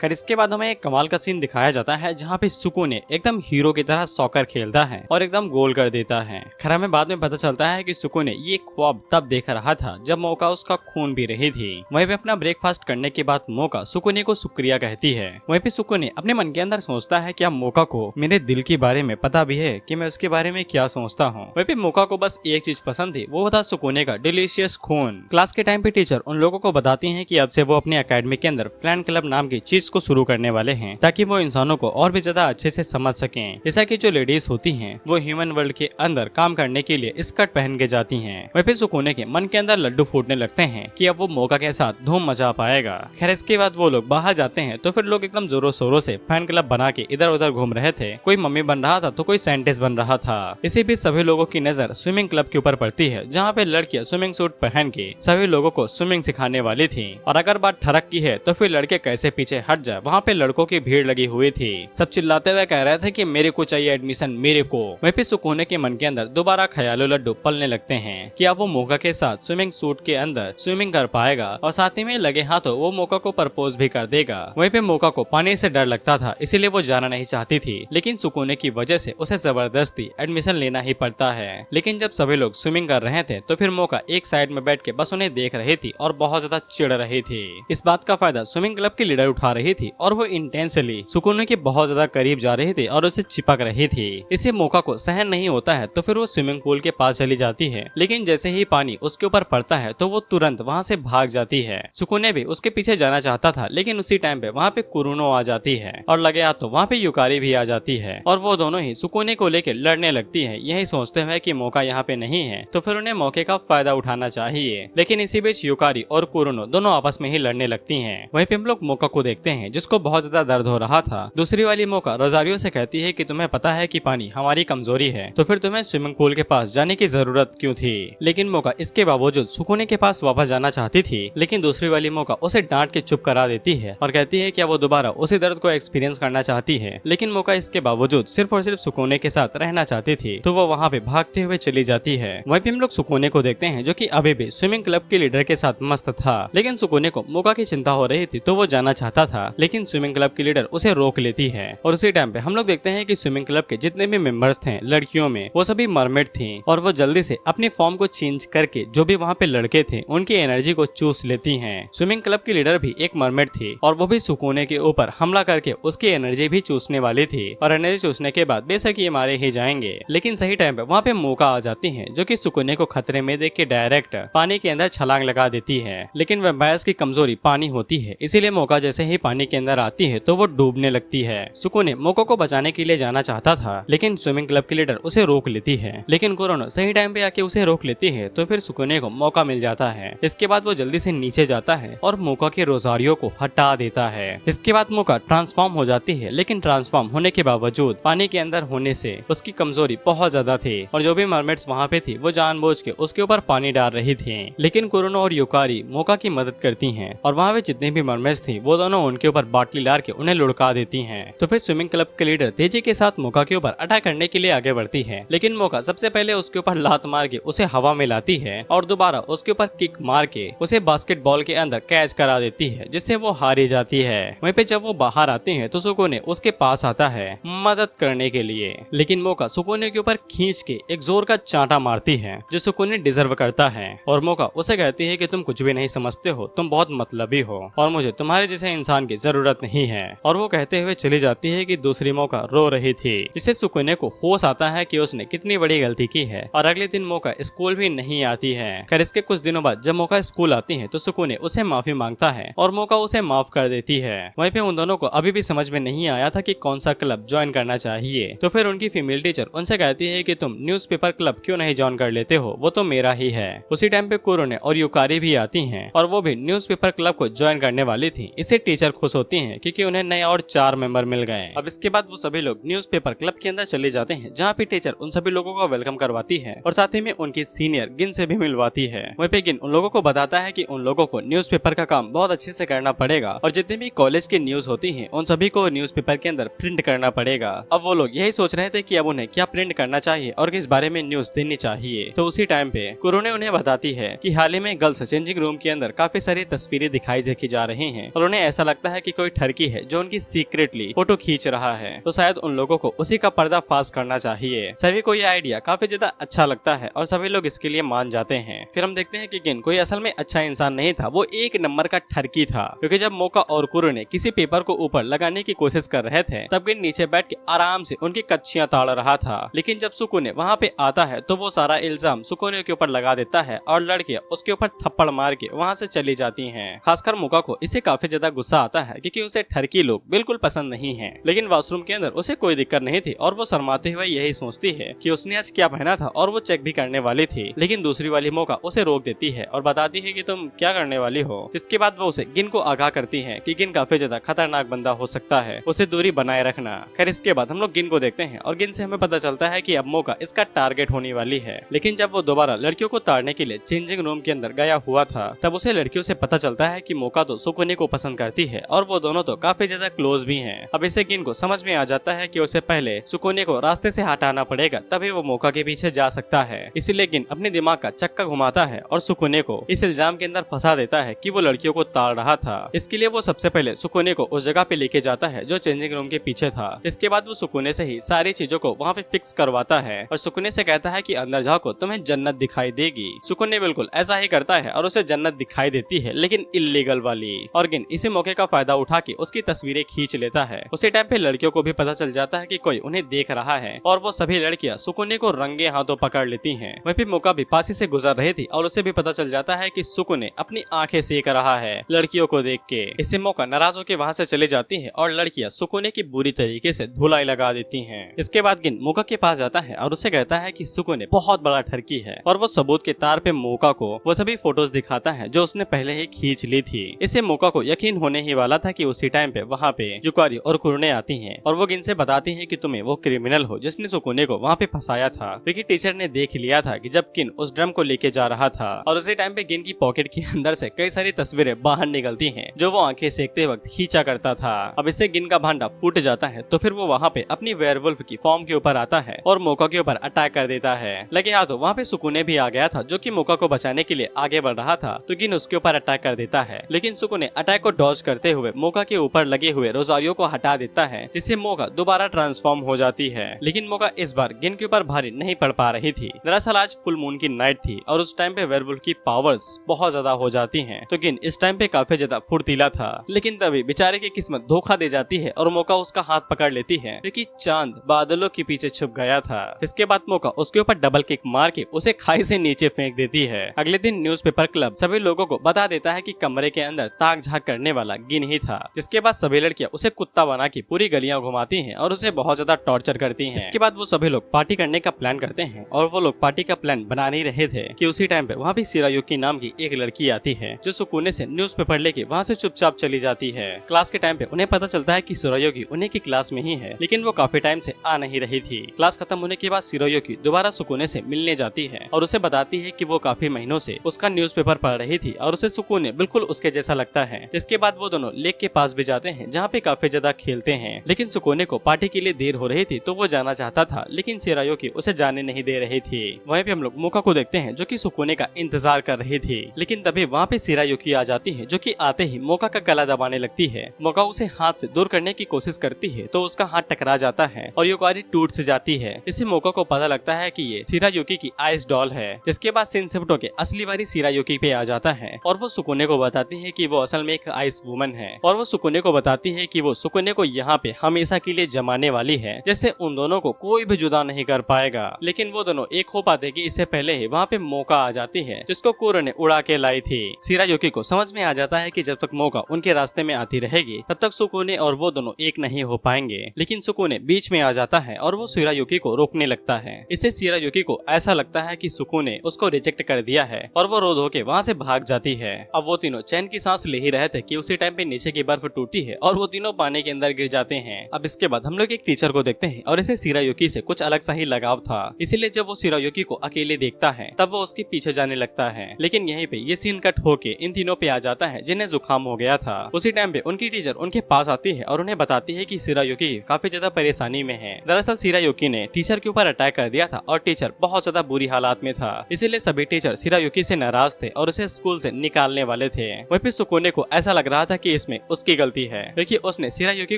खैर इसके बाद हमें एक कमाल का सीन दिखाया जाता है जहाँ पे सुकुने एकदम हीरो की तरह सॉकर खेलता है और एकदम गोल कर देता है। खैर हमें बाद में पता चलता है कि सुकुने ये ख्वाब तब देख रहा था जब मोका उसका खून पी रही थी। वहीं पे अपना ब्रेकफास्ट करने के बाद मोका सुकुने को शुक्रिया कहती है। वहीं पे सुकुने अपने मन के अंदर सोचता है कि अब मोका को मेरे दिल के बारे में पता भी है कि मैं उसके बारे में क्या सोचता हूँ। वहीं पे मोका को बस एक चीज पसंद थी, वो था सुकुने का डिलीशियस खून। क्लास के टाइम पे टीचर उन लोगों को बताती है कि अब से वो अपने अकेडमी के अंदर प्लान क्लब नाम की चीज को शुरू करने वाले हैं, ताकि वो इंसानों को और भी ज्यादा अच्छे से समझ सकें। जैसा कि जो लेडीज होती हैं वो ह्यूमन वर्ल्ड के अंदर काम करने के लिए स्कर्ट पहन के जाती हैं। वहीं पे सुकुने के मन के अंदर लड्डू फूटने लगते हैं कि अब वो मोका के साथ धूम मचा पाएगा। खैर इसके बाद वो लोग बाहर जाते हैं, तो फिर लोग एकदम जोरों शोरों से फैन क्लब बना के इधर उधर घूम रहे थे। कोई मम्मी बन रहा था तो कोई साइंटिस्ट बन रहा था। इसी बीच सभी लोगों की नजर स्विमिंग क्लब के ऊपर पड़ती है, जहाँ पे लड़कियां स्विमिंग सूट पहन के सभी लोगों को स्विमिंग सिखाने वाली थी। और अगर बात ठरक की है तो फिर लड़के कैसे पीछे हट जाए, वहाँ पे लड़कों की भीड़ लगी हुई थी। सब चिल्लाते हुए कह रहे थे कि मेरे को चाहिए एडमिशन, मेरे को। वहीं पे सुकुने के मन के अंदर दोबारा ख्यालो लड्डू पलने लगते हैं कि अब वो मोका के साथ स्विमिंग सूट के अंदर स्विमिंग कर पाएगा और साथ ही में लगे हाथों वो मोका को प्रपोज भी कर देगा। वहीं पे मोका को पानी से डर लगता था, इसीलिए वो जाना नहीं चाहती थी, लेकिन सुकुने की वजह से उसे जबरदस्ती एडमिशन लेना ही पड़ता है। लेकिन जब सभी लोग स्विमिंग कर रहे थे तो फिर मोका एक साइड में बैठ के बस उन्हें देख रही थी और बहुत ज्यादा चिढ़ रही थी। इस बात का फायदा स्विमिंग क्लब की लीडर उठा रही थी और वो इंटेंसली सुकुने के बहुत ज्यादा करीब जा रही थी और उसे चिपक रही थी। इसे मोका को सहन नहीं होता है, तो फिर वो स्विमिंग पूल के पास चली जाती है, लेकिन जैसे ही पानी उसके ऊपर पड़ता है तो वो तुरंत वहाँ से भाग जाती है। सुकुने भी उसके पीछे जाना चाहता था, लेकिन उसी टाइम पे वहाँ पे कुरुनो आ जाती है और लगे हाथ तो वहाँ पे युकारी भी आ जाती है और वो दोनों ही सुकुने को लेकर लड़ने लगती है, यही सोचते हुए कि मौका यहाँ पे नहीं है तो फिर उन्हें मौके का फायदा उठाना चाहिए। लेकिन इसी बीच युकारी और कुरुनो दोनों आपस में ही लड़ने लगती है। वहीं पे हम लोग मौका को देखते हैं जिसको बहुत ज्यादा दर्द हो रहा था। दूसरी वाली मौका रोजारियो से कहती है कि तुम्हें पता है कि पानी हमारी कमजोरी है, तो फिर तुम्हें स्विमिंग पूल के पास जाने की जरूरत क्यों थी। लेकिन मौका इसके बावजूद सुकुने के पास वापस जाना चाहती थी, लेकिन दूसरी वाली मौका उसे डांट के चुप करा देती है और कहती है कि वो दोबारा उसी दर्द को एक्सपीरियंस करना चाहती है। लेकिन मौका इसके बावजूद सिर्फ और सिर्फ सुकुने के साथ रहना चाहती थी, तो वो वहाँ पे भागते हुए चली जाती है। वहीं पे हम लोग सुकुने को देखते हैं जो कि अभी भी स्विमिंग क्लब के लीडर के साथ मस्त था, लेकिन सुकुने को मौका की चिंता हो रही थी तो वो जाना चाहता था, लेकिन स्विमिंग क्लब की लीडर उसे रोक लेती है। और उसी टाइम पे हम लोग देखते हैं कि स्विमिंग क्लब के जितने भी मेंबर्स थे लड़कियों में, वो सभी मरमेड थी और वो जल्दी से अपने फॉर्म को चेंज करके जो भी वहाँ पे लड़के थे उनकी एनर्जी को चूस लेती हैं। स्विमिंग क्लब की लीडर भी एक मरमेड थी और वो भी सुकुने के ऊपर हमला करके उसकी एनर्जी भी चूसने वाली थी और एनर्जी चूसने के बाद बेशक ये मारे ही जाएंगे। लेकिन सही टाइम पे वहाँ पे मौका आ जाती है जो कि सुकुने को खतरे में देख के डायरेक्ट पानी के अंदर छलांग लगा देती है। लेकिन वैम्पायर्स की कमजोरी पानी होती है, इसीलिए मौका जैसे ही पानी के अंदर आती है तो वो डूबने लगती है। सुकुने मौका को बचाने के लिए जाना चाहता था, लेकिन स्विमिंग क्लब की लीडर उसे रोक लेती है। लेकिन कुरोनो सही टाइम पे आके उसे रोक लेती है, तो फिर सुकुने को मौका मिल जाता है। इसके बाद वो जल्दी से नीचे जाता है और मौका के रोजारियो को हटा देता है। इसके बाद मौका ट्रांसफॉर्म हो जाती है, लेकिन ट्रांसफॉर्म होने के बावजूद पानी के अंदर होने से उसकी कमजोरी बहुत ज्यादा थी और जो भी मरमेड्स वहाँ पे थी वो जानबूझ के उसके ऊपर पानी डाल रही थी। लेकिन कुरोनो और युकारी मौका की मदद करती हैं और वहाँ पे जितने भी मरमेड्स थी वो दोनों उनके ऊपर बाटली लार के उन्हें लुढ़का देती हैं। तो फिर स्विमिंग क्लब के लीडर तेजी के साथ मोका के ऊपर अटैक करने के लिए आगे बढ़ती है, लेकिन मोका सबसे पहले उसके ऊपर लात मार के उसे हवा में लाती है और दोबारा उसके ऊपर किक मार के उसे बास्केटबॉल के अंदर कैच करा देती है, जिससे वो हारी जाती है। वहीं पे जब वो बाहर आती है तो सुकुने उसके पास आता है मदद करने के लिए, लेकिन मोका सुकुने के ऊपर खींच के एक जोर का चांटा मारती है जो सुकुने डिजर्व करता है। और मोका उसे कहती है कि तुम कुछ भी नहीं समझते हो, तुम बहुत मतलबी हो और मुझे तुम्हारे जैसे इंसान की जरूरत नहीं है। और वो कहते हुए चली जाती है कि दूसरी मोका रो रही थी, जिससे सुकुने को होश आता है कि उसने कितनी बड़ी गलती की है। और अगले दिन मोका स्कूल भी नहीं आती है। खैर इसके कुछ दिनों बाद जब मोका स्कूल आती है तो सुकुने उसे माफी मांगता है और मोका उसे माफ कर देती है। वहीं पे उन दोनों को अभी भी समझ में नहीं आया था कि कौन सा क्लब ज्वाइन करना चाहिए। तो फिर उनकी फीमेल टीचर उनसे कहती है कि तुम न्यूज़पेपर क्लब क्यों नहीं ज्वाइन कर लेते हो, वो तो मेरा ही है। उसी टाइम पे कुरुने और युकारी भी आती हैं और वो भी न्यूज़पेपर क्लब को ज्वाइन करने वाली थी। इससे टीचर खुश होती हैं क्योंकि उन्हें नए और 4 मेंबर मिल गए। अब इसके बाद वो सभी लोग न्यूज़पेपर क्लब के अंदर चले जाते हैं, जहाँ पे टीचर उन सभी लोगों को वेलकम करवाती है और साथ ही में उनकी सीनियर गिन से भी मिलवाती है। वहीं पे गिन उन लोगों को बताता है कि उन लोगों को न्यूज़पेपर का काम बहुत अच्छे से करना पड़ेगा और जितने भी कॉलेज की न्यूज होती हैं उन सभी को न्यूज़पेपर के अंदर प्रिंट करना पड़ेगा। अब वो लोग यही सोच रहे थे कि अब उन्हें क्या प्रिंट करना चाहिए और किस बारे में न्यूज देनी चाहिए। तो उसी टाइम पे कुरुने उन्हें बताती है कि हाल ही में गर्ल्स चेंजिंग रूम के अंदर काफी सारी तस्वीरें दिखाई देखी जा रही हैं और उन्हें ऐसा लगता है कि कोई ठरकी है जो उनकी सीक्रेटली फोटो खींच रहा है। तो शायद उन लोगों को उसी का पर्दाफाश करना चाहिए। सभी को ये आइडिया काफी ज्यादा अच्छा लगता है और सभी लोग इसके लिए मान जाते हैं। फिर हम देखते हैं कि गिन कोई असल में अच्छा इंसान नहीं था, वो एक नंबर का ठरकी था। क्योंकि जब मोका और कुरुने किसी पेपर को ऊपर लगाने की कोशिश कर रहे थे तब गिन नीचे बैठ के आराम से उनकी कच्चियां ताड़ रहा था। लेकिन जब सुकुने वहाँ पे आता है तो वो सारा इल्जाम सुकुने के ऊपर लगा देता है और लड़कियां उसके ऊपर थप्पड़ मार के वहाँ से चली जाती हैं। खासकर मोका को इससे काफी ज्यादा गुस्सा आता है क्योंकि उसे ठरकी लोग बिल्कुल पसंद नहीं है। लेकिन वॉशरूम के अंदर उसे कोई दिक्कत नहीं थी और वो शर्माते हुए यही सोचती है कि उसने आज क्या पहना था और वो चेक भी करने वाली थी। लेकिन दूसरी वाली मोका उसे रोक देती है और बताती है कि तुम क्या करने वाली हो। इसके बाद वो उसे गिन को आगाह करती है कि गिन काफी ज्यादा खतरनाक बंदा हो सकता है, उसे दूरी बनाए रखना। खैर इसके बाद हम लोग गिन को देखते हैं और गिन से हमें पता चलता है कि अब मोका इसका टारगेट होने वाली है। लेकिन जब वो दोबारा लड़कियों को ताड़ने के लिए चेंजिंग रूम के अंदर गया हुआ था तब उसे लड़कियों से पता चलता है कि मोका तो सुकुने को पसंद करती है और वो दोनों तो काफी ज्यादा क्लोज भी हैं। अब इसे गिन को समझ में आ जाता है कि उसे पहले सुकुने को रास्ते से हटाना पड़ेगा, तभी वो मोका के पीछे जा सकता है। इसीलिए गिन अपने दिमाग का चक्का घुमाता है और सुकुने को इस इल्जाम के अंदर फंसा देता है कि वो लड़कियों को ताड़ रहा था। इसके लिए वो सबसे पहले सुकुने को उस जगह पे लेके जाता है जो चेंजिंग रूम के पीछे था। इसके बाद वो सुकुने से ही सारी चीजों को वहाँ पे फिक्स करवाता है और सुकुने से कहता है कि अंदर जाओ तुम्हें जन्नत दिखाई देगी। सुकुने बिल्कुल ऐसा ही करता है और उसे जन्नत दिखाई देती है, लेकिन इल्लीगल वाली। और गिन इसी मौके का फायदा उठा के उसकी तस्वीरें खींच लेता है। उसी टाइम पे लड़कियों को भी पता चल जाता है कि कोई उन्हें देख रहा है और वो सभी लड़कियां सुकुने को रंगे हाथों पकड़ लेती हैं। वहीं पे मोका भी पासी से गुजर रही थी और उसे भी पता चल जाता है कि सुकुने अपनी आंखें सेक रहा है लड़कियों को देख के। इससे मोका नाराज होकर वहाँ से चले जाती है और लड़कियां सुकुने की बुरी तरीके से धुलाई लगा देती हैं। इसके बाद गिन मोका के पास जाता है और उसे कहता है कि सुकुने बहुत बड़ा ठरकी है और वो सबूत के तार पे मोका को वो सभी फोटोज दिखाता है जो उसने पहले ही खींच ली थी। इससे मोका को यकीन होने ही वाला था कि उसी टाइम पे वहाँ पे युकारी और कुरुने आती हैं और वो गिन से बताती हैं कि तुम्हें वो क्रिमिनल हो जिसने सुकुने को वहाँ पे फंसाया था, क्योंकि टीचर ने देख लिया था कि जब गिन उस ड्रम को लेके जा रहा था। और उसी टाइम पे गिन की पॉकेट के अंदर से कई सारी तस्वीरें बाहर निकलती हैं जो वो आंखें सेकते वक्त खींचा करता था। अब इससे गिन का भांडा फूट जाता है तो फिर वो वहाँ पे अपनी वेयरवुल्फ की फॉर्म के ऊपर आता है और मोका के ऊपर अटैक कर देता है। लेकिन हाँ तो वहाँ पे सुकुने भी आ गया था जो कि मोका को बचाने के लिए आगे बढ़ रहा था, तो गिन उसके ऊपर अटैक कर देता है। लेकिन सुकुने अटैक को डॉज करते हुए मोका के ऊपर लगे हुए रोजारियो को हटा देता है, जिससे मोका दोबारा ट्रांसफॉर्म हो जाती है। लेकिन मोका इस बार गिन के ऊपर भारी नहीं पड़ पा रही थी। दरअसल आज फुल मून की नाइट थी और उस टाइम पे वेयरवुल्फ की पावर्स बहुत ज्यादा हो जाती हैं, तो गिन इस टाइम पे काफी ज्यादा फुर्तीला था। लेकिन तभी बेचारे की किस्मत धोखा दे जाती है और मोका उसका हाथ पकड़ लेती है, क्योंकि चांद बादलों के पीछे छुप गया था। इसके बाद मोका उसके ऊपर डबल किक मार के उसे खाई से नीचे फेंक देती है। अगले दिन न्यूज़पेपर क्लब सभी लोगों को बता देता है कि कमरे के अंदर ताक झाक करने वाला गिन ही था। जिसके बाद सभी लड़कियां उसे कुत्ता बना के पूरी गलियां घुमाती हैं और उसे बहुत ज्यादा टॉर्चर करती हैं। इसके बाद वो सभी लोग पार्टी करने का प्लान करते हैं और वो लोग पार्टी का प्लान बना नहीं रहे थे कि उसी टाइम पे वहाँ भी सिरायुकी नाम की एक लड़की आती है जो सुकुने से न्यूज़पेपर लेके वहाँ से चुपचाप चली जाती है। क्लास के टाइम पे उन्हें पता चलता है कि सिरायुकी उन्हीं की क्लास में ही है, लेकिन वो काफी टाइम से आ नहीं रही थी। क्लास खत्म होने के बाद सिरायुकी दोबारा सुकुने से मिलने जाती है और उसे बताती है कि वो काफी महीनों से उसका न्यूज़पेपर पढ़ रही थी और उसे सुकुने बिल्कुल उसके जैसा लगता है। इसके बाद वो दोनों दोनों लेक के पास भी जाते हैं जहाँ पे काफी ज्यादा खेलते हैं। लेकिन सुकुने को पार्टी के लिए देर हो रही थी तो वो जाना चाहता था, लेकिन शिरायुकी उसे जाने नहीं दे रही थी। वहीं पे हम लोग मोका को देखते हैं जो कि सुकुने का इंतजार कर रही थी। लेकिन तभी वहाँ पे शिरायुकी आ जाती है जो कि आते ही मोका का गला दबाने लगती है। मोका उसे हाथ से दूर करने की कोशिश करती है तो उसका हाथ टकरा जाता है और युकारी टूट से जाती है। इससे मोका को पता लगता है कि ये शिरायुकी की आइस डॉल है। जिसके बाद शिनसेबुटो के असली वारी शिरायुकी पे आ जाता है और वो सुकुने को बताती है कि वो असल में एक आइस वुमन है और वो सुकुने को बताती है कि वो सुकुने को यहाँ पे हमेशा के लिए जमाने वाली है, जिससे उन दोनों को कोई भी जुदा नहीं कर पाएगा। लेकिन वो दोनों एक हो पाते कि इससे पहले ही वहाँ पे मोका आ जाती है जिसको कुरो ने उड़ा के लाई थी। शिरायुकी को समझ में आ जाता है कि जब तक मोका उनके रास्ते में आती रहेगी तब तक सुकुने और वो दोनों एक नहीं हो पाएंगे। लेकिन सुकुने बीच में आ जाता है और वो शिरायुकी को रोकने लगता है। इससे शिरायुकी को ऐसा लगता है कि सुकुने उसको रिजेक्ट कर दिया है और वो रो धो के वहाँ से भाग जाती है। अब वो तीनों चैन की सांस ले ही रहे थे कि उसी टाइम पे नीचे की बर्फ टूटती है और वो तीनों पानी के अंदर गिर जाते हैं। अब इसके बाद हम लोग एक टीचर को देखते हैं और इसे शिरायुकी से कुछ अलग सा ही लगाव था, इसीलिए जब वो शिरायुकी को अकेले देखता है तब वो उसके पीछे जाने लगता है। लेकिन यहीं पे ये सीन कट होके इन तीनों पे आ जाता है जिन्हें जुकाम हो गया था। उसी टाइम पे उनकी टीचर उनके पास आती है और उन्हें बताती है कि शिरायुकी काफी ज्यादा परेशानी में है। दरअसल शिरायुकी ने टीचर के ऊपर अटैक कर दिया था और टीचर बहुत ज्यादा बुरी हालात में था, इसीलिए सभी टीचर शिरायुकी से नाराज थे और उसे स्कूल से निकालने वाले थे। वहीं पे सुकुने को ऐसा लग रहा था कि इसमें उसकी गलती है क्योंकि उसने शिरायुकी